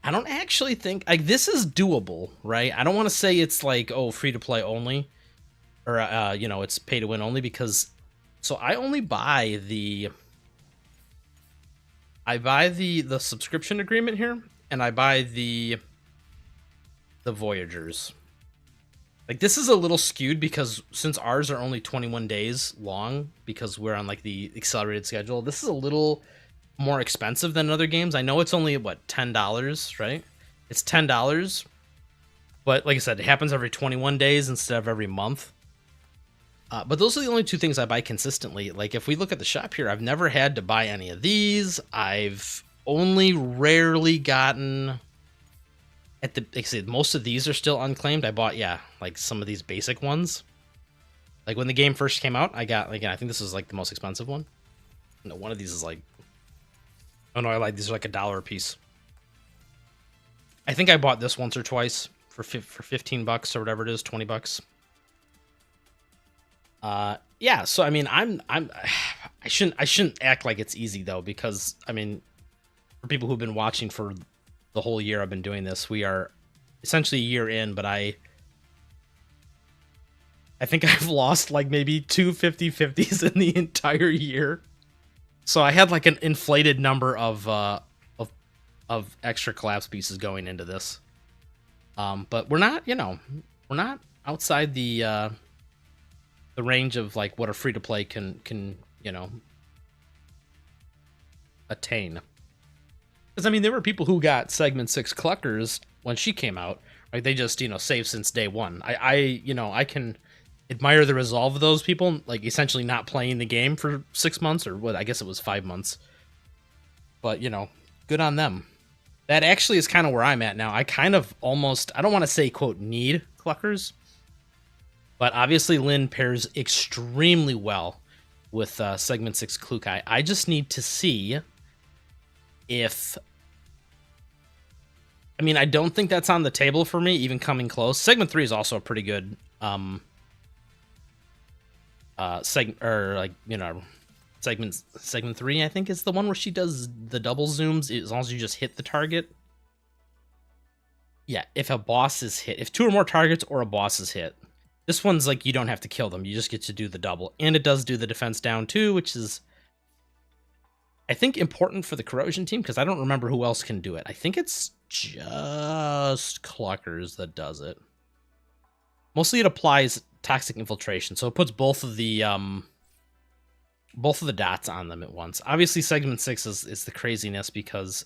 don't actually think like this is doable, right? I don't want to say it's like free to play only, or it's pay to win only because I only buy the subscription agreement here, and I buy the Voyagers. Like, this is a little skewed because since ours are only 21 days long because we're on, like, the accelerated schedule, this is a little more expensive than other games. I know it's only, $10, right? It's $10, but like I said, it happens every 21 days instead of every month. But those are the only two things I buy consistently. Like if we look at the shop here, I've never had to buy any of these. I've only rarely gotten at the, like I said, most of these are still unclaimed. I bought, yeah, like some of these basic ones. Like when the game first came out, I got, like, I think this is like the most expensive one. No, one of these is like, oh no, I lied. These are like $1 a piece. I think I bought this once or twice for 15 bucks or whatever it is, 20 bucks. Yeah, so I mean, I shouldn't act like it's easy though, because I mean, for people who've been watching for the whole year I've been doing this, we are essentially a year in, but I think I've lost like maybe 2 50-50s in the entire year. So I had like an inflated number of extra collapse pieces going into this. But we're not, you know, we're not outside the range of like what a free to play can, you know, attain. Because I mean, there were people who got Segment 6 Cluckers when she came out. Like they just, you know, saved since day one. You know, I can admire the resolve of those people, like essentially not playing the game for 6 months, or what, I guess it was 5 months. But, you know, good on them. That actually is kind of where I'm at now. I kind of almost, I don't want to say, quote, need Cluckers, but obviously Lynn pairs extremely well with Segment 6 Klukai. I just need to see if, I mean, I don't think that's on the table for me, even coming close. Segment 3 is also a pretty good segment 3, I think, is the one where she does the double zooms as long as you just hit the target. Yeah, if a boss is hit, if 2 or more targets or a boss is hit. This one's like you don't have to kill them, you just get to do the double, and it does do the defense down too, which is, I think, important for the corrosion team, because I don't remember who else can do it. I think it's just Cluckers that does it. Mostly it applies toxic infiltration, so it puts both of the dots on them at once. Obviously, Segment 6 is the craziness because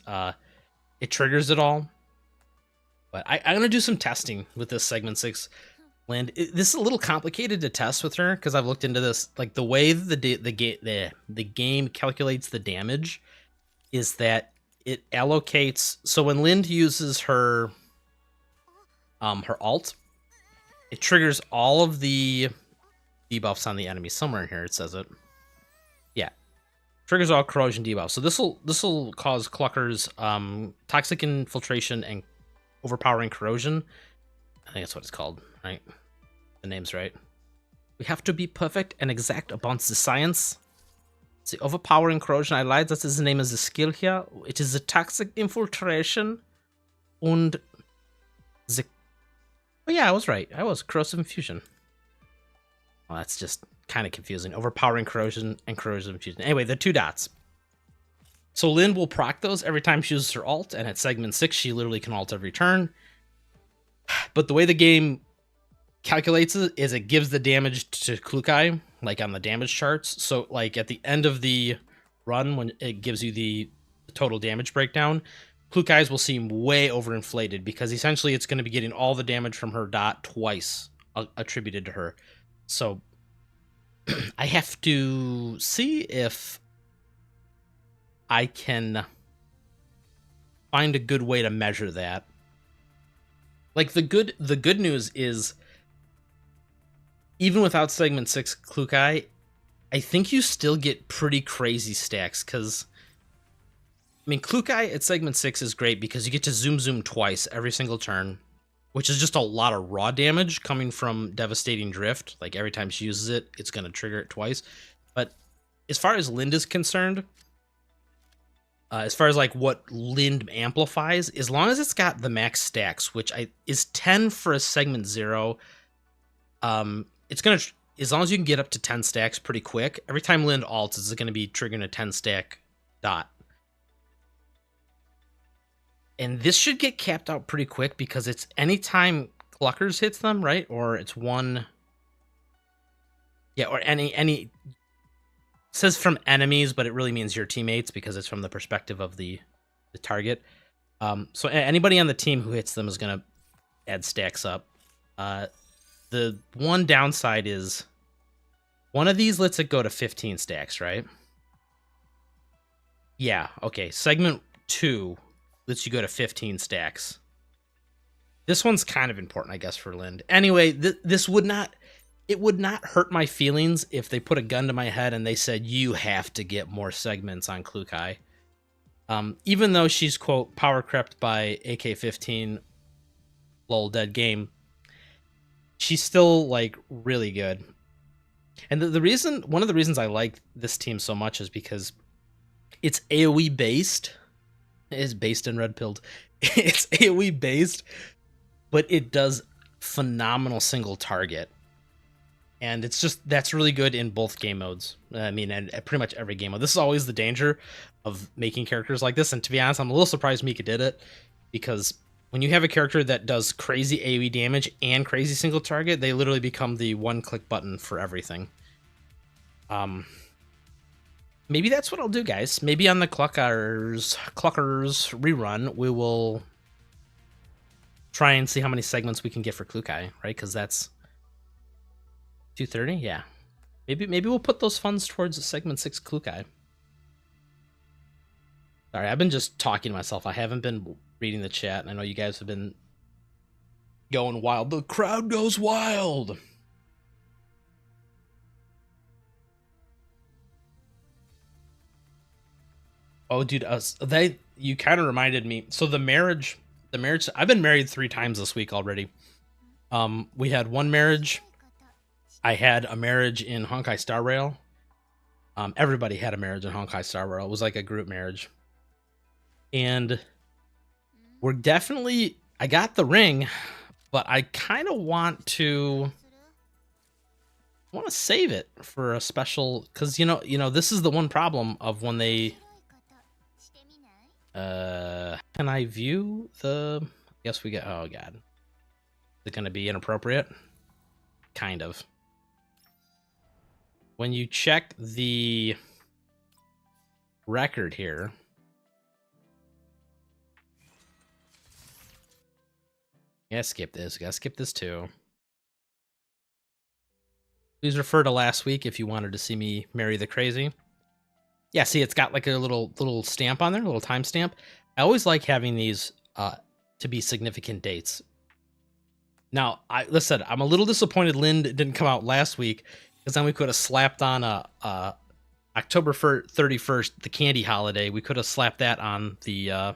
it triggers it all. But I'm gonna do some testing with this Segment 6 land. This is a little complicated to test with her because I've looked into this. Like the way the game calculates the damage is that it allocates. So when Lind uses her alt, it triggers all of the debuffs on the enemy. Somewhere in here it says it. Yeah, triggers all corrosion debuffs. So this will cause Cluckers toxic infiltration and overpowering corrosion. I think that's what it's called, right? The name's right. We have to be perfect and exact about the science. The overpowering corrosion, I lied, that is the name of the skill here. It is the toxic infiltration and the... Oh yeah, I was right. I was corrosive infusion. Well, that's just kind of confusing. Overpowering corrosion and corrosive infusion. Anyway, the 2 dots. So Lynn will proc those every time she uses her alt, and at Segment 6, she literally can alt every turn. But the way the game calculates it is it gives the damage to Klukai, like on the damage charts. So like at the end of the run, when it gives you the total damage breakdown, Klukai's will seem way overinflated because essentially it's going to be getting all the damage from her dot twice attributed to her. So I have to see if I can find a good way to measure that. Like the good news is, even without Segment 6 Klukai, I think you still get pretty crazy stacks, because I mean, Klukai at Segment 6 is great because you get to zoom twice every single turn, which is just a lot of raw damage coming from Devastating Drift. Like every time she uses it, it's going to trigger it twice. But as far as Lind is concerned, as far as like what Lind amplifies, as long as it's got the max stacks, which is 10 for a Segment 0, it's gonna, as long as you can get up to 10 stacks pretty quick, every time Lind alts, it's gonna be triggering a 10 stack dot. And this should get capped out pretty quick because it's anytime Cluckers hits them, right? Or it's one, yeah, or any says from enemies, but it really means your teammates because it's from the perspective of the target. So anybody on the team who hits them is going to add stacks up. The one downside is One of these lets it go to 15 stacks, right? Yeah, okay. Segment 2 lets you go to 15 stacks. This one's kind of important, I guess, for Lind. Anyway, this would not... It would not hurt my feelings if they put a gun to my head and they said, you have to get more segments on Klukai. Even though she's, quote, power crept by AK-15, lol, dead game, she's still, like, really good. And one of the reasons I like this team so much is because it's AoE based. It is based in Red Pilled. It's AoE based, but it does phenomenal single target. And it's just, that's really good in both game modes. I mean, and pretty much every game mode. This is always the danger of making characters like this. And to be honest, I'm a little surprised Mika did it, because when you have a character that does crazy AoE damage and crazy single target, they literally become the one-click button for everything. Maybe that's what I'll do, guys. Maybe on the Cluckers rerun, we will try and see how many segments we can get for Klukai, right? Because that's 230, yeah. Maybe we'll put those funds towards segment 6 Klukai. Sorry, I've been just talking to myself. I haven't been reading the chat, and I know you guys have been going wild. The crowd goes wild. Oh, dude, you kind of reminded me. So the marriage, I've been married 3 times this week already. We had one marriage. I had a marriage in Honkai Star Rail. Everybody had a marriage in Honkai Star Rail. It was like a group marriage. And we're definitely, I got the ring, but I kind of want to save it for a special, because you know this is the one problem of when they can I view the, I guess we get, oh god, is it going to be inappropriate? Kind of. When you check the record here, yeah, skip this. Gotta skip this too. Please refer to last week if you wanted to see me marry the crazy. Yeah, see, it's got like a little stamp on there, a little timestamp. I always like having these to be significant dates. Now, listen, I'm a little disappointed Lind didn't come out last week, because then we could have slapped on a October 31st, the candy holiday. We could have slapped that on the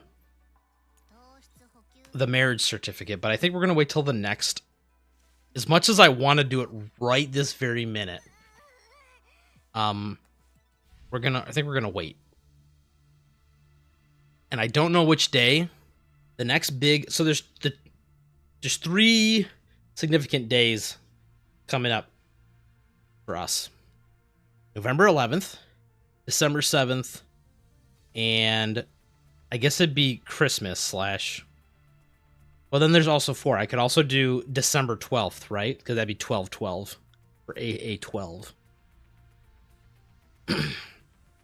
marriage certificate. But I think we're gonna wait till the next. As much as I want to do it right this very minute, I think we're gonna wait. And I don't know which day. The next big, so there's 3 significant days coming up for us. November 11th, December 7th, and I guess it'd be Christmas / well, then there's also 4. I could also do December 12th, right? Because that'd be 12/12 for AA12.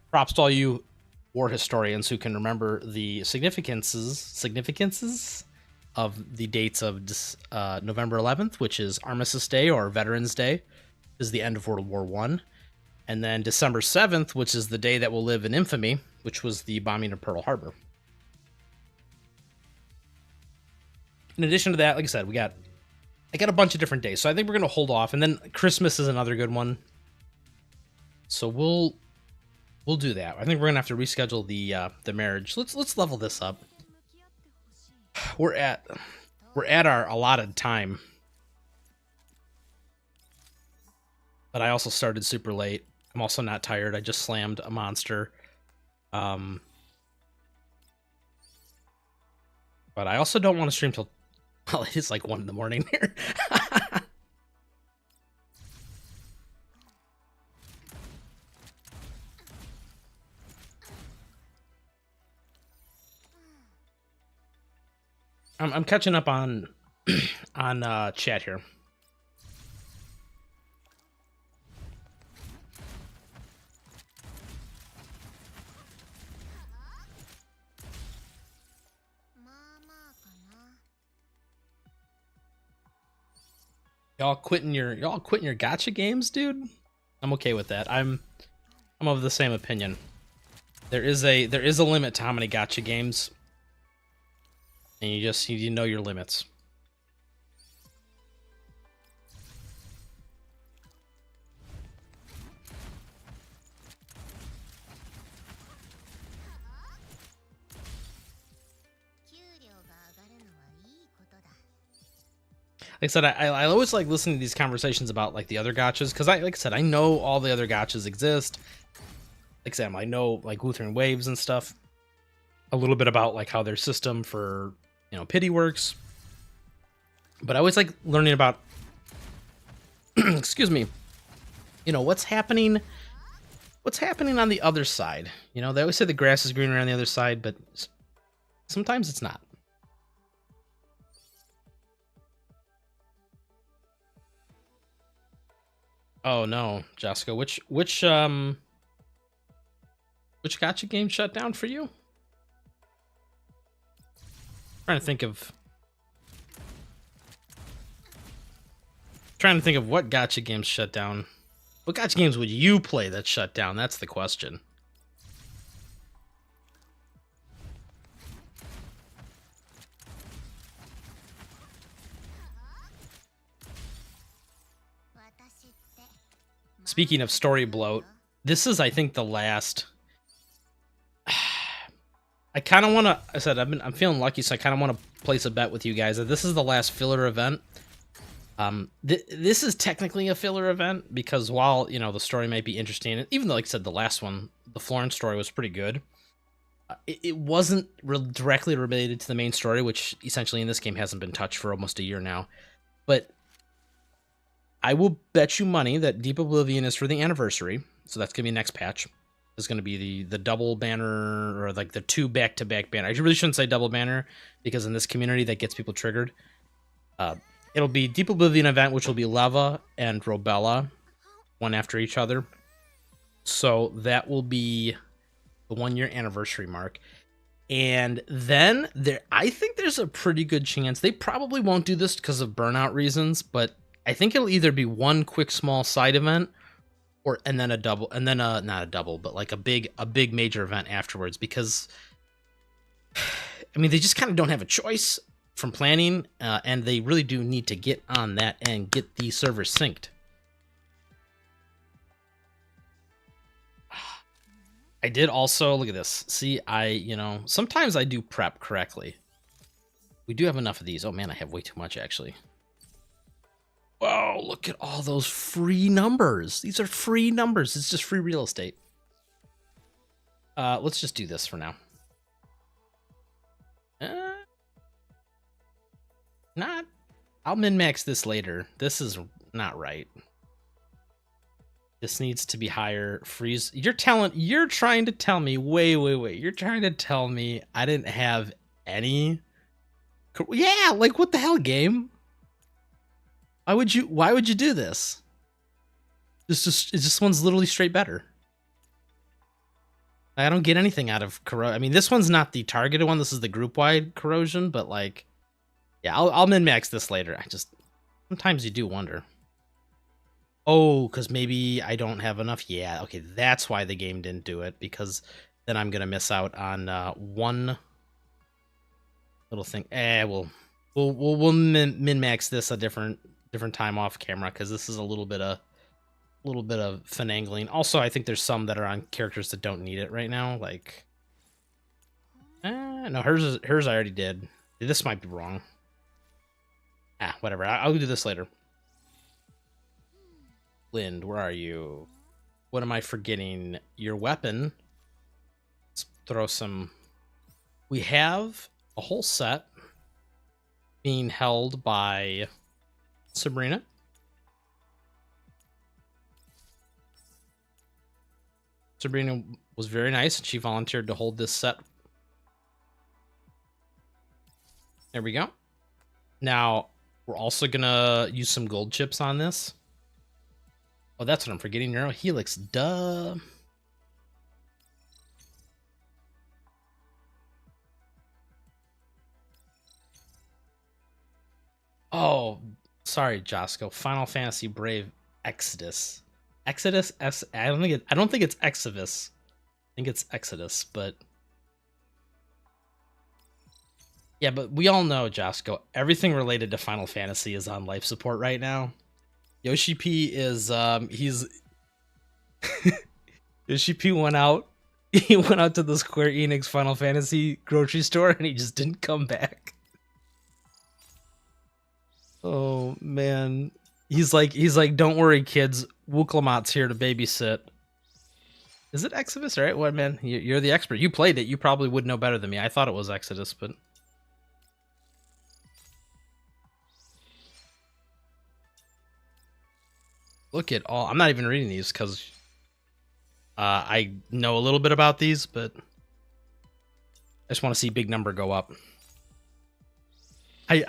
Props to all you war historians who can remember the significances of the dates of November 11th, which is Armistice Day or Veterans Day, is the end of World War I. And then December 7th, which is the day that will live in infamy, which was the bombing of Pearl Harbor. In addition to that, like I said, I got a bunch of different days, so I think we're gonna hold off. And then Christmas is another good one, so we'll do that. I think we're gonna have to reschedule the marriage. Let's level this up. We're at our allotted time, but I also started super late. I'm also not tired. I just slammed a monster. But I also don't want to stream till, well, it is like 1 in the morning here. I'm catching up on chat here. Y'all quitting your gacha games, dude? I'm okay with that. I'm of the same opinion. There is a limit to how many gacha games, and you just need to know your limits. Like I said, I always like listening to these conversations about like the other gachas because like I said, I know all the other gachas exist. Like I said, I know like Lutheran Waves and stuff. A little bit about like how their system for pity works. But I always like learning about excuse me, what's happening on the other side. They always say the grass is greener on the other side, but sometimes it's not. Oh no, Jessica, which gacha game shut down for you? Trying to think of what gacha games shut down. What gacha games would you play that shut down? That's the question. Speaking of story bloat, this is, I think, the last. I kind of want to. I said I'm feeling lucky, so I kind of want to place a bet with you guys that this is the last filler event. This is technically a filler event because while the story might be interesting, even though, like I said, the last one, the Florence story, was pretty good. It wasn't directly related to the main story, which essentially in this game hasn't been touched for almost a year now. But I will bet you money that Deep Oblivion is for the anniversary, so that's gonna be next patch. Is going to be the double banner, or like the 2 back-to-back banner. I really shouldn't say double banner because in this community that gets people triggered. It'll be Deep Oblivion event, which will be Leva and Robella, one after each other. So that will be the 1-year anniversary mark. And then I think there's a pretty good chance they probably won't do this because of burnout reasons, but I think it'll either be one quick small side event and then a double, and then not a double, but like a big major event afterwards, because I mean they just kind of don't have a choice from planning, and they really do need to get on that and get the servers synced. I did also look at this. See, sometimes I do prep correctly. We do have enough of these. Oh man, I have way too much actually. Whoa, look at all those free numbers. These are free numbers. It's just free real estate. Let's just do this for now. I'll min-max this later. This is not right. This needs to be higher. Freeze. You're trying to tell me, wait. You're trying to tell me I didn't have any. Yeah, like what the hell, game? Why would you do this? This one's literally straight better. I don't get anything out of corrosion. I mean, this one's not the targeted one. This is the group-wide corrosion, but like, yeah, I'll min-max this later. Sometimes you do wonder. Oh, because maybe I don't have enough. Yeah, okay, that's why the game didn't do it, because then I'm gonna miss out on one little thing. We'll min-max this a different time off camera, because this is a little bit of finagling. Also, I think there's some that are on characters that don't need it right now. Like, no, hers I already did. This might be wrong. Whatever. I'll do this later. Lind, where are you? What am I forgetting? Your weapon. Let's throw some. We have a whole set being held by Sabrina. Sabrina was very nice. She volunteered to hold this set. There we go. Now, we're also going to use some gold chips on this. Oh, that's what I'm forgetting. Neuro Helix. Duh. Oh, sorry, Josco. Final Fantasy Brave Exodus. Exodus. I don't think it's Exodus. I think it's Exodus, but yeah, but we all know, Josco, everything related to Final Fantasy is on life support right now. Yoshi P is he's Yoshi P went out. He went out to the Square Enix Final Fantasy grocery store and he just didn't come back. Oh man. He's like, don't worry, kids. Wooklamat's here to babysit. Is it Exodus, right? What, man? You're the expert. You played it. You probably would know better than me. I thought it was Exodus, but look at all. I'm not even reading these because I know a little bit about these, but I just want to see big number go up. I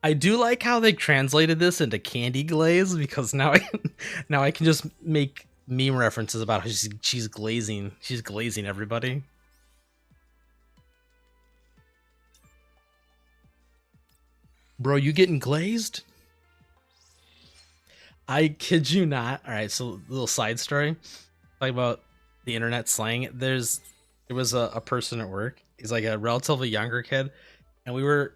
I do like how they translated this into candy glaze because now I can just make meme references about how she's glazing everybody. Bro, you getting glazed? I kid you not. All right, so little side story. Talk about the internet slang. There was a person at work. He's like a relatively younger kid, and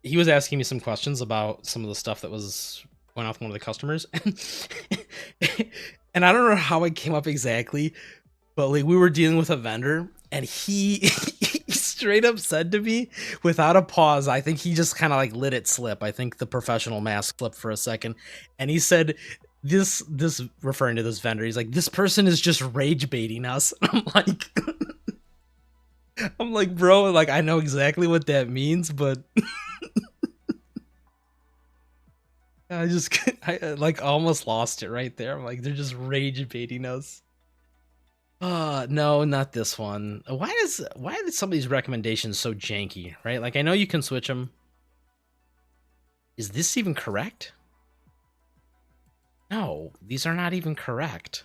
he was asking me some questions about some of the stuff that was going off with one of the customers. And I don't know how it came up exactly, but like we were dealing with a vendor and he straight up said to me without a pause, I think he just kind of like let it slip. I think the professional mask slipped for a second. And he said, this referring to this vendor, he's like, this person is just rage baiting us. I'm like, bro, like I know exactly what that means, but I like almost lost it right there. I'm like, they're just rage baiting us. No, not this one. Why are some of these recommendations so janky, right? Like I know you can switch them. Is this even correct? No, these are not even correct.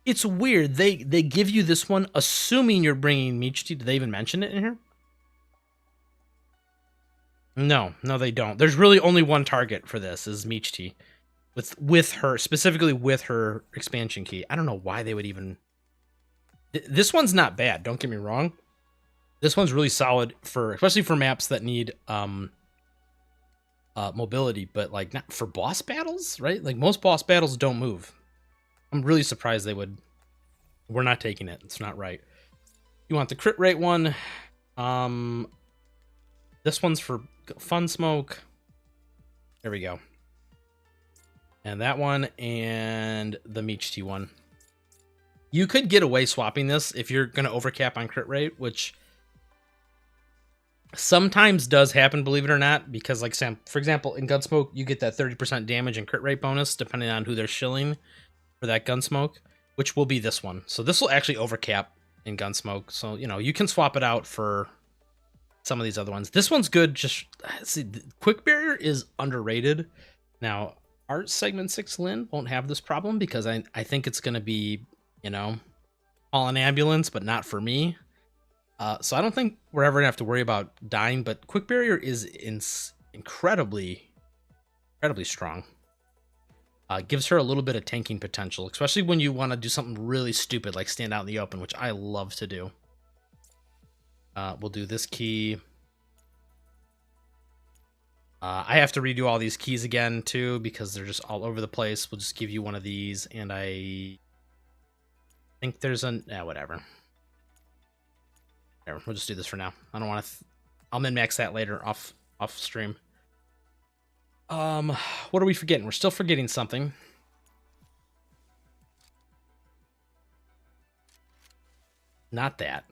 It's weird. They give you this one assuming you're bringing Michi. Did they even mention it in here? No, they don't. There's really only one target for this is Michi, with her specifically with her expansion key. I don't know why they would even. This one's not bad. Don't get me wrong. This one's really solid especially for maps that need mobility, but like not for boss battles, right? Like most boss battles don't move. I'm really surprised they would. We're not taking it. It's not right. You want the crit rate one? This one's for fun smoke. There we go. And that one and the Michi one. You could get away swapping this if you're going to overcap on crit rate, which sometimes does happen, believe it or not, because like for example, in Gunsmoke, you get that 30% damage and crit rate bonus depending on who they're shilling for that Gunsmoke, which will be this one. So this will actually overcap in Gunsmoke. So, you know, you can swap it out for some of these other ones. This one's good. Just see, Quick Barrier is underrated. Now, Art Segment 6 Lin won't have this problem because I think it's going to be, you know, call an ambulance, but not for me. So I don't think we're ever going to have to worry about dying, but Quick Barrier is incredibly strong. Gives her a little bit of tanking potential, especially when you want to do something really stupid like stand out in the open, which I love to do. We'll do this key. I have to redo all these keys again too because they're just all over the place. We'll just give you one of these, and I think there's whatever. There, we'll just do this for now. I don't want to. I'll min-max that later off stream. What are we forgetting? We're still forgetting something. Not that.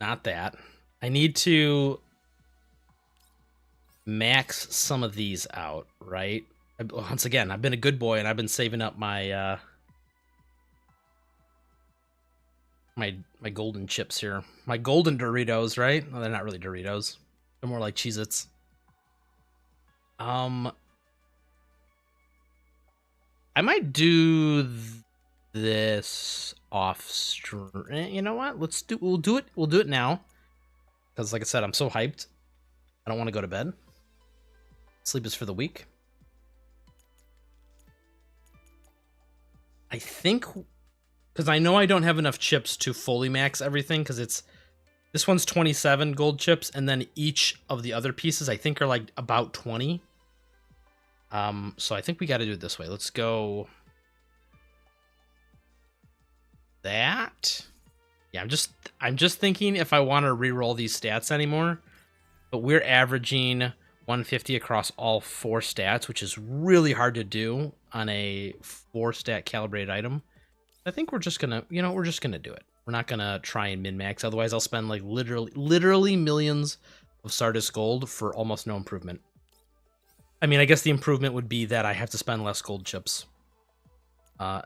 I need to max some of these out, right? Once again, I've been a good boy and I've been saving up my my golden chips here. My golden Doritos, right? No, they're not really Doritos. They're more like Cheez-Its. I might do this off stream. You know what? We'll do it now. Because like I said, I'm so hyped. I don't want to go to bed. Sleep is for the weak. I think because I know I don't have enough chips to fully max everything because this one's 27 gold chips, and then each of the other pieces I think are like about 20. So I think we got to do it this way. Let's go that. Yeah, I'm just thinking if I want to re-roll these stats anymore, but we're averaging 150 across all 4 stats, which is really hard to do on a 4-stat calibrated item. I think we're just gonna, we're just gonna do it. We're not gonna try and min-max, otherwise I'll spend like literally millions of Sardis gold for almost no improvement. I mean, I guess the improvement would be that I have to spend less gold chips. I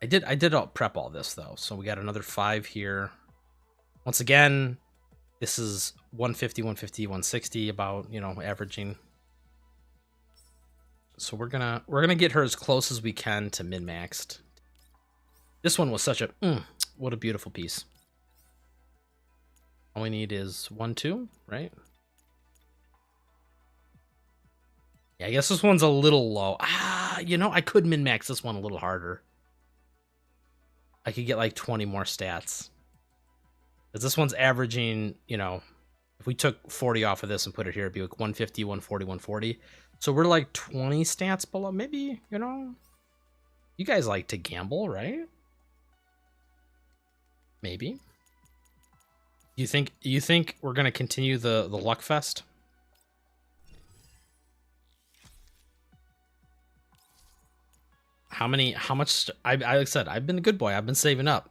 did prep all this though, so we got another 5 here. Once again, this is 150, 150, 160, about, averaging. So we're gonna get her as close as we can to min-maxed. This one was such a what a beautiful piece. All we need is 1, 2, right? Yeah, I guess this one's a little low. I could min-max this one a little harder. I could get like 20 more stats. Because this one's averaging, if we took 40 off of this and put it here, it'd be like 150, 140, 140. So we're like 20 stats below. Maybe, you guys like to gamble, right? Maybe. You think we're gonna continue the luck fest? How much? Like I said, I've been a good boy. I've been saving up.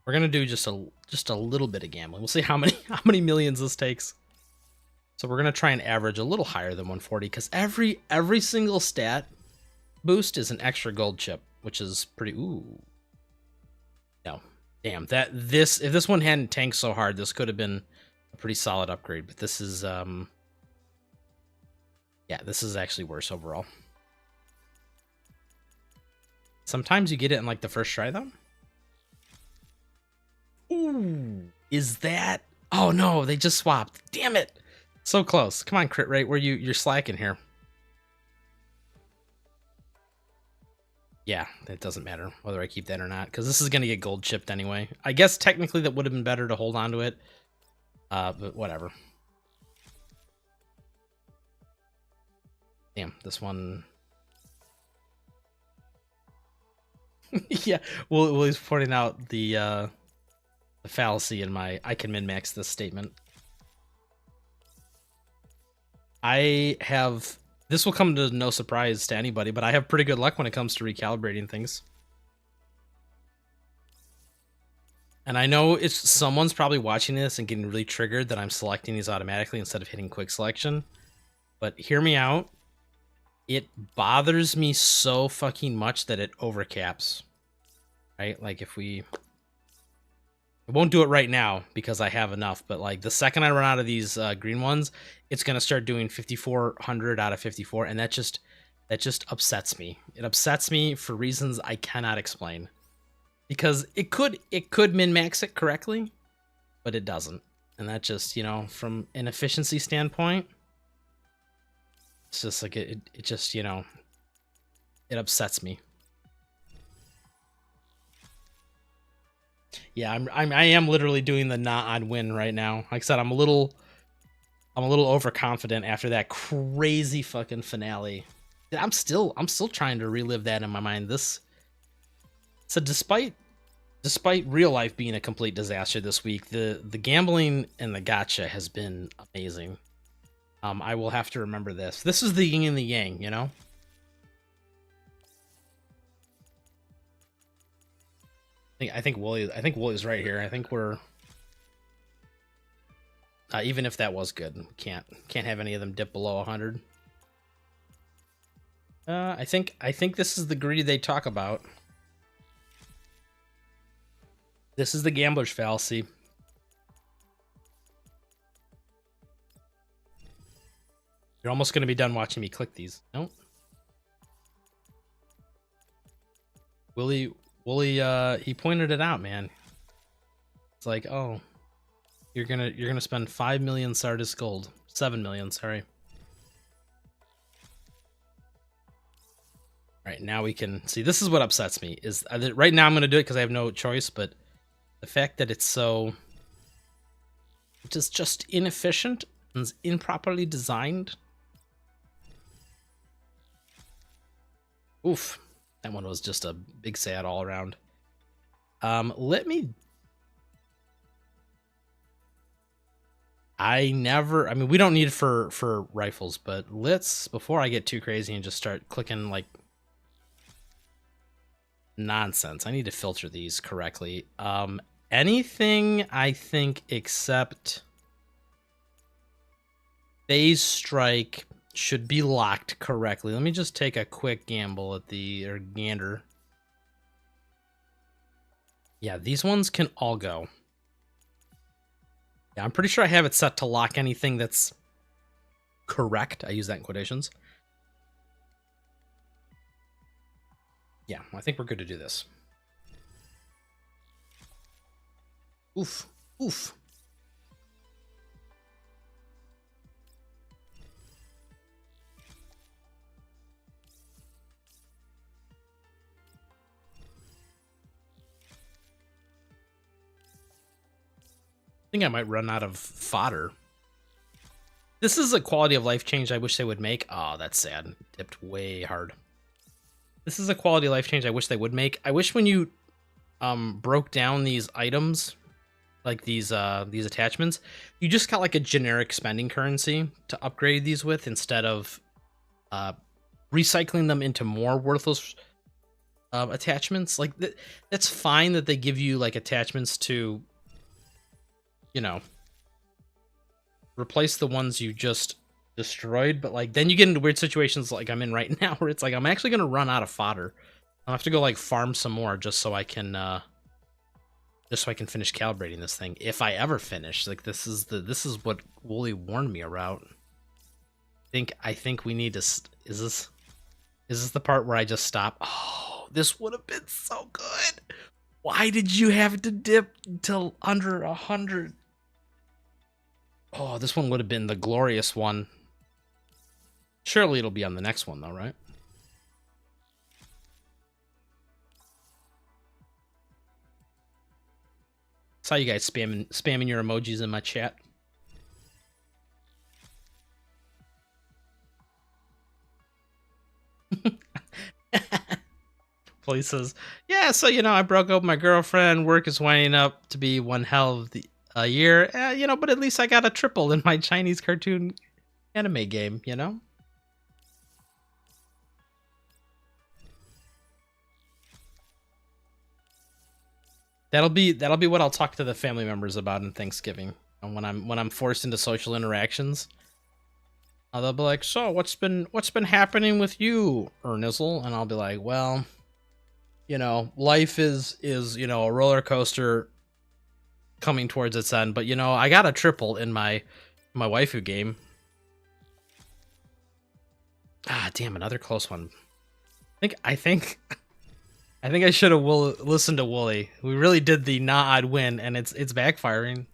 We're gonna do just a little bit of gambling. We'll see how many millions this takes. So we're gonna try and average a little higher than 140 because every single stat boost is an extra gold chip, which is pretty. Ooh, no, damn if this one hadn't tanked so hard, this could have been a pretty solid upgrade. But this is yeah, this is actually worse overall. Sometimes you get it in like the first try though. Ooh, is that? Oh no, they just swapped. Damn it. So close. Come on, crit rate. You're slacking here. Yeah, it doesn't matter whether I keep that or not, because this is going to get gold chipped anyway. I guess technically that would have been better to hold on to it. But whatever. Damn, this one. Yeah, well, he's pointing out the fallacy in my I can min-max this statement. This will come to no surprise to anybody, but I have pretty good luck when it comes to recalibrating things. And I know someone's probably watching this and getting really triggered that I'm selecting these automatically instead of hitting quick selection. But hear me out. It bothers me so fucking much that it overcaps. Right? Like if I won't do it right now because I have enough, but like the second I run out of these green ones, it's going to start doing 5,400 out of 54, and that just upsets me. It upsets me for reasons I cannot explain. Because it could min-max it correctly, but it doesn't. And that just, from an efficiency standpoint, it's just like it just, it upsets me. Yeah, I am literally doing the not on win right now. Like I said, I'm a little overconfident after that crazy fucking finale. I'm still trying to relive that in my mind. So despite real life being a complete disaster this week, the gambling and the gacha has been amazing. I will have to remember this. This is the yin and the yang, I think Wooly's right here. I think we're even if that was good, can't have any of them dip below 100. I think this is the greed they talk about. This is the gambler's fallacy. You're almost going to be done watching me click these. Nope. Wooly, he pointed it out, man. It's like, oh, you're gonna spend 5 million Sardis gold, 7 million, sorry. right, now we can see. This is what upsets me is right now I'm going to do it because I have no choice, but the fact that it's so just inefficient and improperly designed. Oof, that one was just a big sad all around. Let me. I mean, we don't need it for rifles, but let's, before I get too crazy and just start clicking like nonsense, I need to filter these correctly. Anything I think except phase strike should be locked correctly. Let me just take a quick gamble at or gander. Yeah, these ones can all go. Yeah, I'm pretty sure I have it set to lock anything that's correct. I use that in quotations. Yeah, I think we're good to do this. Oof. Oof. I think I might run out of fodder. This is a quality of life change I wish they would make. Oh, that's sad. Dipped way hard. This is a quality of life change I wish they would make. I wish when you broke down these items, like these attachments, you just got like a generic spending currency to upgrade these with instead of recycling them into more worthless attachments. Like that's fine that they give you like attachments to, you know, replace the ones you just destroyed, but like then you get into weird situations like I'm in right now where it's like I'm actually gonna run out of fodder. I'll have to go like farm some more just so I can finish calibrating this thing if I ever finish. Like this is what Wooly warned me about. I think we need to. Is this the part where I just stop? Oh, this would have been so good. Why did you have to dip until under 100? Oh, this one would have been the glorious one. Surely it'll be on the next one, though, right? Saw you guys spamming your emojis in my chat. Police says, yeah, so, I broke up with my girlfriend. Work is winding up to be one hell of a year. But at least I got a triple in my Chinese cartoon anime game, That'll be what I'll talk to the family members about in Thanksgiving. And when I'm forced into social interactions, they'll be like, "So, what's been happening with you, Ernizzle?" And I'll be like, "Well, life is a roller coaster coming towards its end, but I got a triple in my waifu game." Ah, damn, another close one. I think I should have listened to Wooly. We really did the I'd win, and it's backfiring.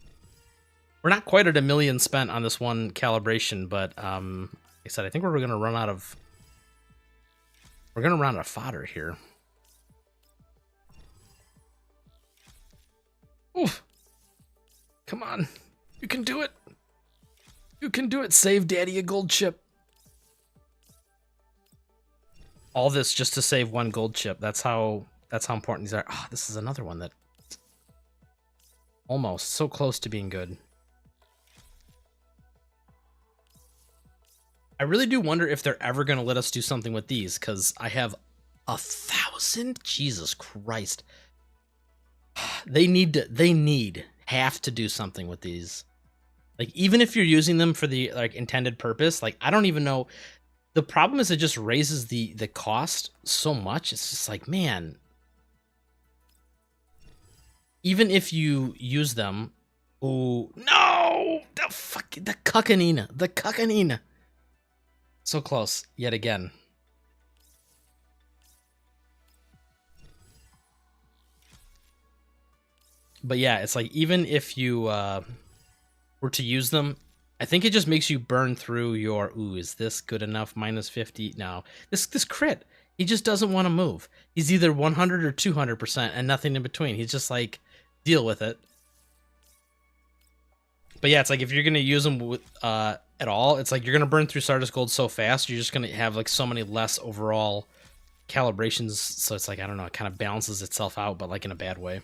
We're not quite at 1 million spent on this one calibration, but like I said, I think we're gonna run out of fodder here. Oof. Come on. You can do it. You can do it. Save Daddy a gold chip. All this just to save 1 gold chip. That's how important these are. Oh, this is another one that almost so close to being good. I really do wonder if they're ever going to let us do something with these, because I have 1,000. Jesus Christ. They have to do something with these. Like, even if you're using them for the intended purpose, like, I don't even know. The problem is it just raises the cost so much. It's just like, man, even if you use them, oh no, the cuckanina. So close yet again. But yeah, it's like, even if you were to use them, I think it just makes you burn through your, ooh, is this good enough? -50. No. This crit. He just doesn't want to move. He's either 100 or 200% and nothing in between. He's just like, deal with it. But yeah, it's like if you're gonna use them with, at all, it's like you're gonna burn through Stardust Gold so fast. You're just gonna have like so many less overall calibrations. So it's like, I don't know, it kind of balances itself out, but like in a bad way.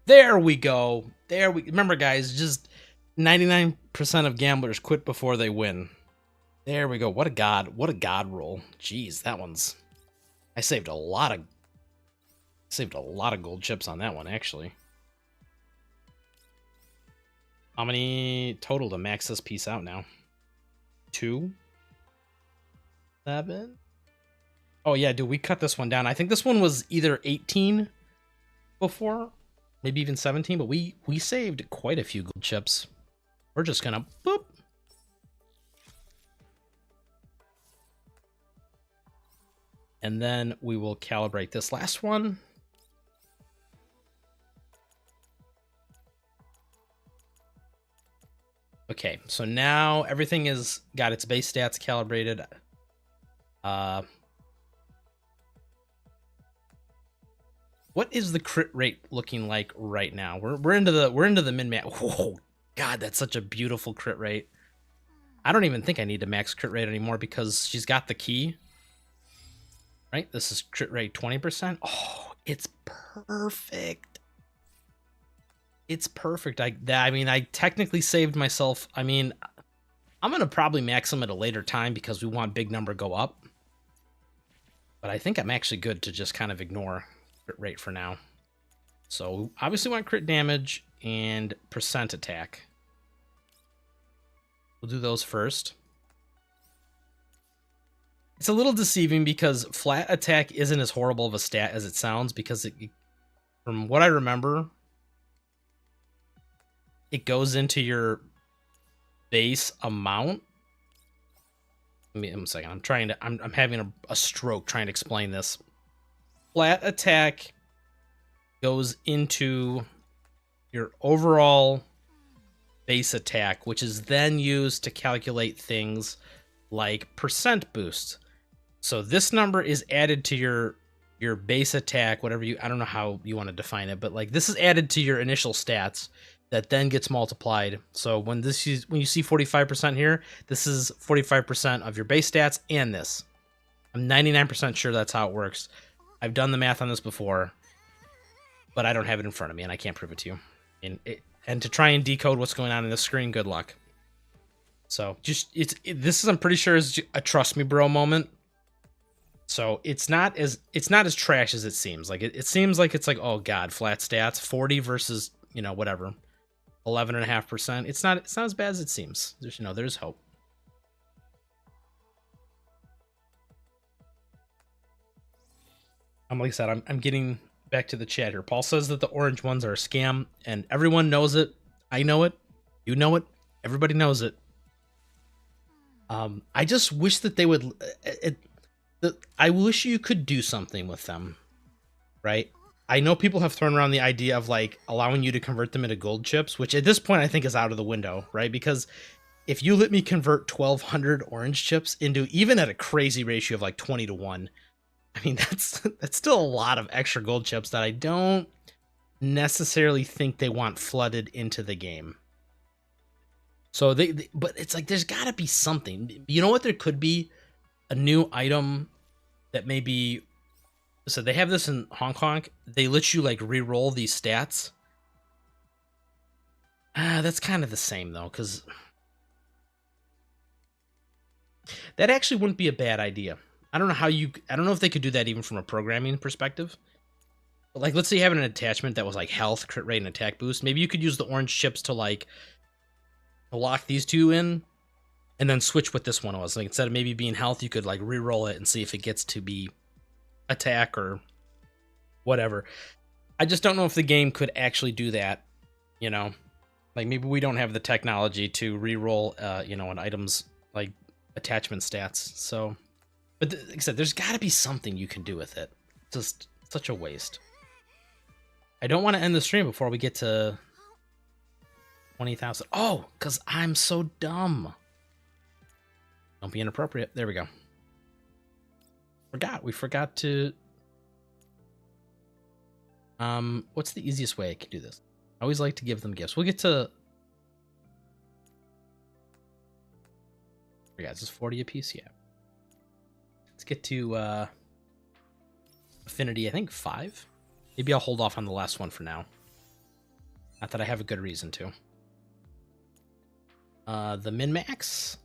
There we go. Remember, guys, just 99% of gamblers quit before they win. There we go. What a god roll. Jeez, that one's. I saved a lot of gold chips on that one, actually. How many total to max this piece out now? 2? 7? Oh yeah, dude, we cut this one down. I think this one was either 18 before, maybe even 17, but we saved quite a few gold chips. We're just gonna boop. And then we will calibrate this last one. Okay, so now everything is got its base stats calibrated. What is the crit rate looking like right now? We're into the min max. Oh god, that's such a beautiful crit rate. I don't even think I need to max crit rate anymore because she's got the key. Right? This is crit rate 20%. Oh, it's perfect. It's perfect. I mean, I technically saved myself. I mean, I'm going to probably max them at a later time because we want big number go up. But I think I'm actually good to just kind of ignore crit rate for now. So obviously want crit damage and percent attack. We'll do those first. It's a little deceiving because flat attack isn't as horrible of a stat as it sounds because from what I remember, it goes into your base amount. Let me, a second. I'm having a stroke trying to explain this. Flat attack goes into your overall base attack, which is then used to calculate things like percent boost. So this number is added to your base attack, whatever I don't know how you want to define it, but like this is added to your initial stats that then gets multiplied. So when you see 45% here, this is 45% of your base stats and this. I'm 99% sure that's how it works. I've done the math on this before, but I don't have it in front of me and I can't prove it to you. And to try and decode what's going on in this screen, good luck. So this is, I'm pretty sure, is a trust me bro moment. So it's not as trash as it seems. Like it seems like it's like, oh god, flat stats, 40 versus, whatever, 11.5%. It's not as bad as it seems. There's hope. Like I said, I'm getting back to the chat here. Paul says that the orange ones are a scam, and everyone knows it. I know it. You know it. Everybody knows it. I just wish that they would. I wish you could do something with them, right? I know people have thrown around the idea of like allowing you to convert them into gold chips, which at this point I think is out of the window, right? Because if you let me convert 1,200 orange chips into, even at a crazy ratio of like 20-1, I mean, that's still a lot of extra gold chips that I don't necessarily think they want flooded into the game. So but it's like, there's gotta be something. You know what? There could be a new item that maybe, so they have this in Hong Kong. They let you like re-roll these stats. That's kind of the same though, because that actually wouldn't be a bad idea. I don't know if they could do that even from a programming perspective. But like, let's say you have an attachment that was like health, crit rate, and attack boost. Maybe you could use the orange chips to like lock these two in, and then switch what this one was. Like instead of maybe being health, you could like re-roll it and see if it gets to be attack or whatever. I just don't know if the game could actually do that, Like maybe we don't have the technology to re-roll, an item's like attachment stats. So, but like I said, there's got to be something you can do with it. Just such a waste. I don't want to end the stream before we get to 20,000. Oh, because I'm so dumb. Don't be inappropriate. There we go. We forgot to. What's the easiest way I can do this? I always like to give them gifts. We'll get to. Yeah, is this 40 apiece? Yeah. Let's get to affinity. I think 5. Maybe I'll hold off on the last one for now. Not that I have a good reason to. The min-max.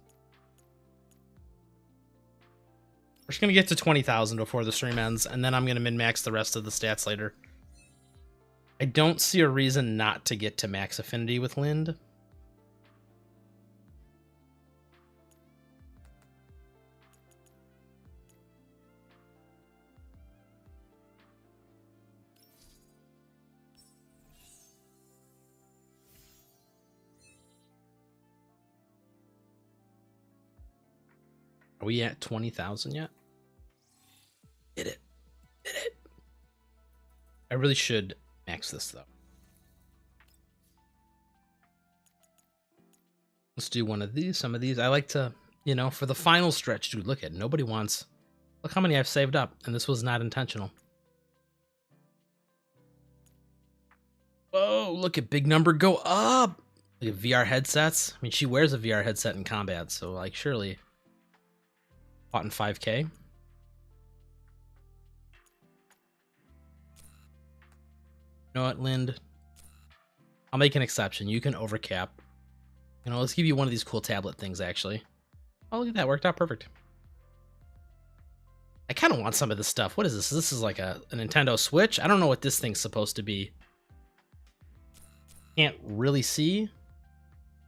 We're just going to get to 20,000 before the stream ends, and then I'm going to min-max the rest of the stats later. I don't see a reason not to get to max affinity with Lind. Are we at 20,000 yet? Did it. Did it. I really should max this, though. Let's do one of these, some of these. I like to, you know, for the final stretch, dude, look at it. Nobody wants... Look how many I've saved up, and this was not intentional. Whoa, look at big number go up. Look at VR headsets. I mean, she wears a VR headset in combat, so, like, surely... Bought in 5K. You know what, Lind? I'll make an exception. You can overcap. You know, let's give you one of these cool tablet things, actually. Oh, look at that. Worked out perfect. I kind of want some of this stuff. What is this? This is like a Nintendo Switch? I don't know what this thing's supposed to be. Can't really see.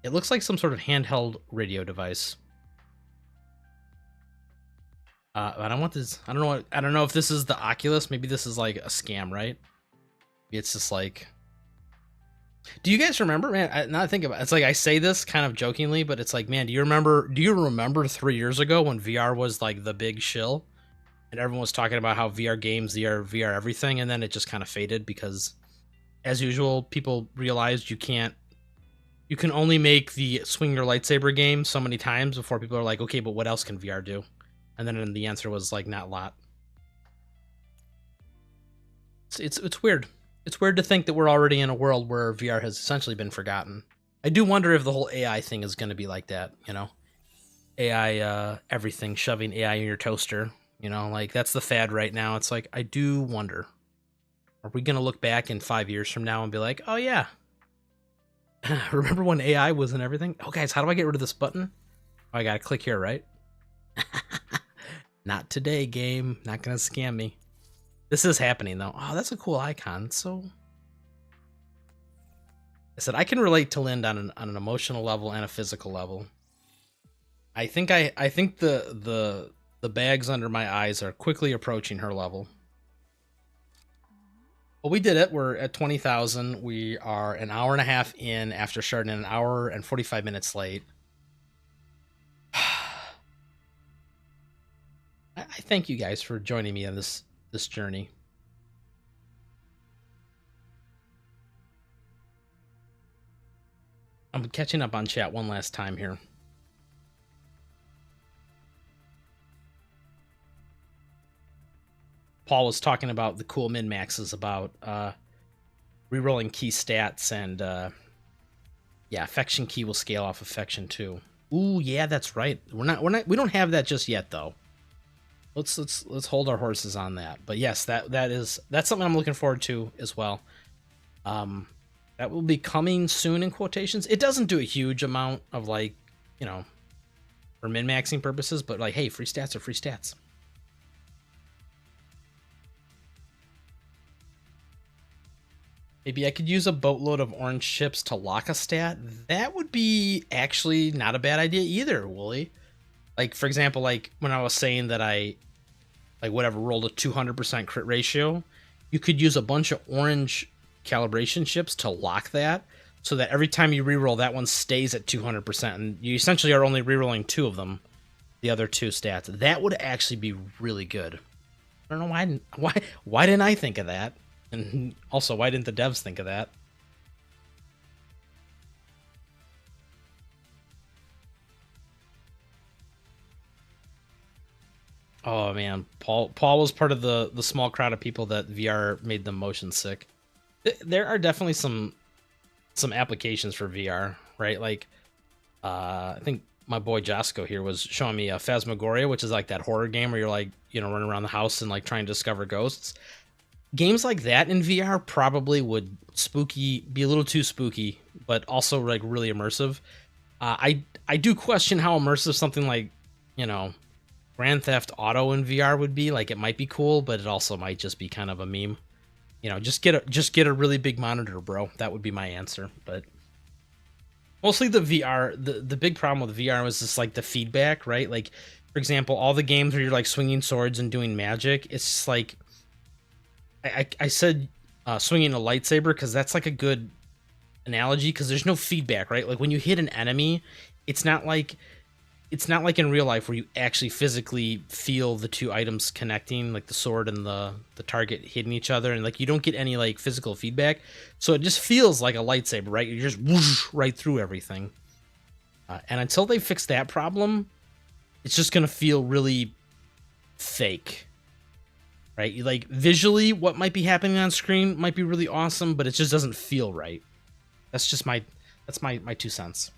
It looks like some sort of handheld radio device. But I want this. I don't know. I don't know if this is the Oculus. Maybe this is like a scam, right? Maybe it's just like. Do you guys remember, man? Now I think about it, it's like I say this kind of jokingly, but it's like, man, do you remember 3 years ago when VR was like the big shill, and everyone was talking about how VR games, VR everything, and then it just kind of faded because, as usual, people realized you can only make the swing your lightsaber game so many times before people are like, okay, but what else can VR do? And then the answer was like, not a lot. It's weird. It's weird to think that we're already in a world where VR has essentially been forgotten. I do wonder if the whole AI thing is going to be like that, you know? AI, everything, shoving AI in your toaster, you know? Like, that's the fad right now. It's like, I do wonder. Are we going to look back in 5 years from now and be like, oh, yeah. Remember when AI was in everything? Oh, guys, how do I get rid of this button? Oh, I got to click here, right? Not today, game. Not going to scam me. This is happening, though. Oh, that's a cool icon. So, I said I can relate to Lind on an emotional level and a physical level. I think the bags under my eyes are quickly approaching her level. Well, we did it. We're at 20,000. We are an hour and a half in after starting an hour and 45 minutes late. I thank you guys for joining me on this journey. I'm catching up on chat one last time here. Paul was talking about the cool min-maxes about rerolling key stats and yeah, affection key will scale off affection too. Ooh, yeah, that's right. We don't have that just yet though. Let's hold our horses on that. But yes, that's something I'm looking forward to as well. That will be coming soon in quotations. It doesn't do a huge amount of, like, you know, for min-maxing purposes, but like, hey, free stats are free stats. Maybe I could use a boatload of orange chips to lock a stat. That would be actually not a bad idea either, Wooly. Like, for example, like when I was saying that I, like, whatever, rolled a 200% crit ratio, you could use a bunch of orange calibration chips to lock that so that every time you reroll, that one stays at 200%. And you essentially are only rerolling 2 of them, the other 2 stats. That would actually be really good. I don't know why didn't I think of that? And also, why didn't the devs think of that? Oh man, Paul was part of the small crowd of people that VR made them motion sick. There are definitely some applications for VR, right? Like I think my boy Josco here was showing me a Phasmagoria, which is like that horror game where you're like, you know, running around the house and like trying to discover ghosts. Games like that in VR probably would be a little too spooky, but also like really immersive. I do question how immersive something like, you know, Grand Theft Auto in VR would be. Like it might be cool, but it also might just be kind of a meme. You know, just get a really big monitor, bro. That would be my answer. But mostly the VR, the big problem with VR was just like the feedback, right? Like for example, all the games where you're like swinging swords and doing magic, it's just like I said swinging a lightsaber because that's like a good analogy because there's no feedback, right? Like when you hit an enemy, it's not like in real life where you actually physically feel the two items connecting, like the sword and the target hitting each other, and like you don't get any like physical feedback, so it just feels like a lightsaber, right? You just whoosh right through everything, and until they fix that problem, it's just gonna feel really fake, right? Like visually, what might be happening on screen might be really awesome, but it just doesn't feel right. That's my 2 cents.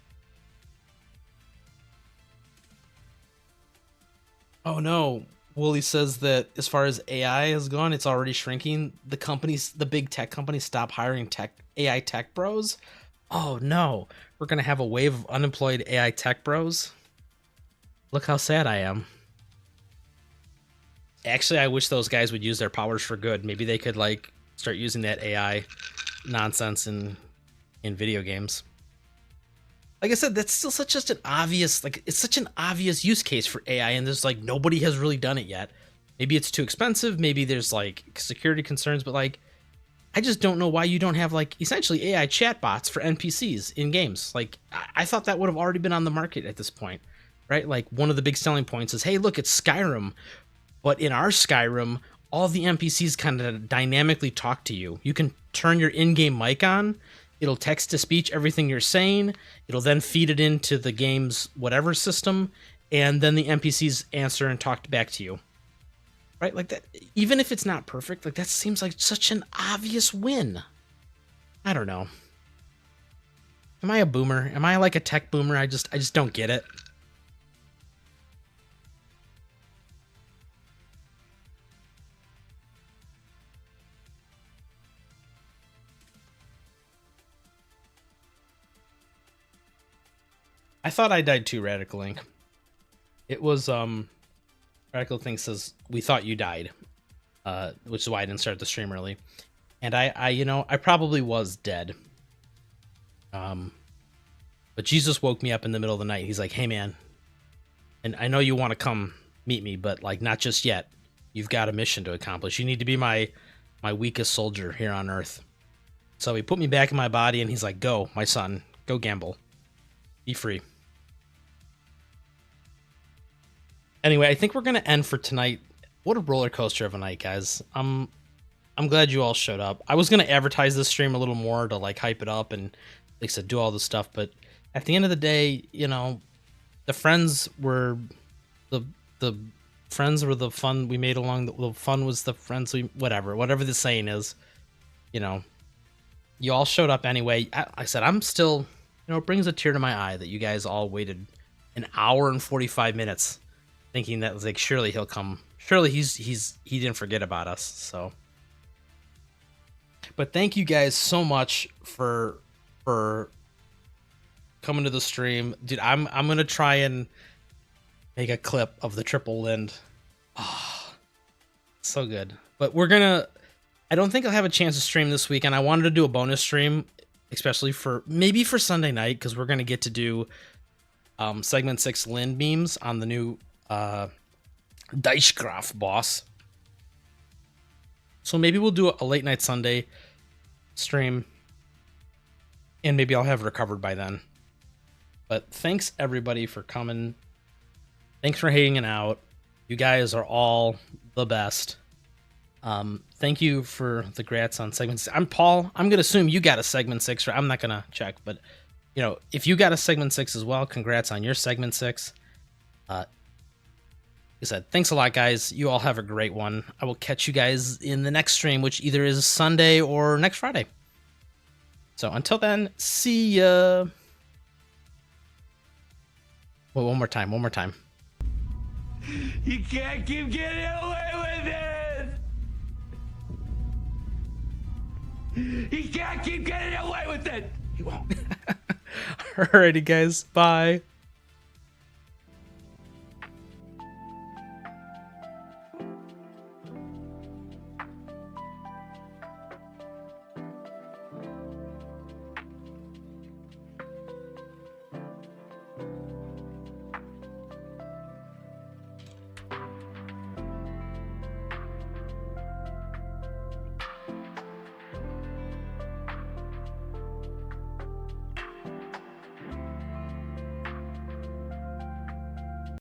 Oh no. Wooly says that as far as AI has gone, it's already shrinking. The big tech companies stop hiring AI tech bros. Oh no. We're gonna have a wave of unemployed AI tech bros. Look how sad I am. Actually, I wish those guys would use their powers for good. Maybe they could like start using that AI nonsense in video games. Like I said, that's still just an obvious, like it's such an obvious use case for AI, and there's like nobody has really done it yet. Maybe it's too expensive, maybe there's like security concerns, but like I just don't know why you don't have like essentially AI chatbots for NPCs in games. Like I thought that would have already been on the market at this point, right? Like one of the big selling points is, hey, look, it's Skyrim, but in our Skyrim, all the NPCs kind of dynamically talk to you. You can turn your in-game mic on. It'll text to speech everything you're saying. It'll then feed it into the game's whatever system, and then the NPCs answer and talk back to you. Right? Like that, even if it's not perfect, like that seems like such an obvious win. I don't know. Am I a boomer? Am I like a tech boomer? I just don't get it. I thought I died too, Radical Ink. It was Radical Thing says we thought you died, which is why I didn't start the stream early. And I you know, I probably was dead. But Jesus woke me up in the middle of the night. He's like, "Hey man, and I know you want to come meet me, but like not just yet. You've got a mission to accomplish. You need to be my weakest soldier here on Earth." So he put me back in my body, and he's like, "Go, my son, go gamble, be free." Anyway, I think we're gonna end for tonight. What a roller coaster of a night, guys. I'm glad you all showed up. I was gonna advertise this stream a little more to like hype it up and like I said, do all this stuff, but at the end of the day, you know, the friends were the friends were the fun we made along the fun was the friends we whatever the saying is. You know, you all showed up anyway. I said I'm still, you know, it brings a tear to my eye that you guys all waited an hour and 45 minutes thinking that was like surely he'll come. Surely he didn't forget about us. So, but thank you guys so much for coming to the stream, dude. I'm gonna try and make a clip of the triple lind. Oh, so good. But I don't think I'll have a chance to stream this weekend. I wanted to do a bonus stream, especially maybe for Sunday night, because we're gonna get to do segment 6 Lind memes on the new Dicecraft boss. So maybe we'll do a late night Sunday stream, and maybe I'll have recovered by then. But thanks everybody for coming. Thanks for hanging out. You guys are all the best. Thank you for the grats on segment 6. I'm Paul. I'm gonna assume you got a segment 6, right? I'm not gonna check, but you know, if you got a segment 6 as well, congrats on your segment 6. I said, thanks a lot, guys. You all have a great one. I will catch you guys in the next stream, which either is Sunday or next Friday. So until then, see ya. Well, one more time. You can't keep getting away with it. You can't keep getting away with it. You won't. Alrighty, guys. Bye.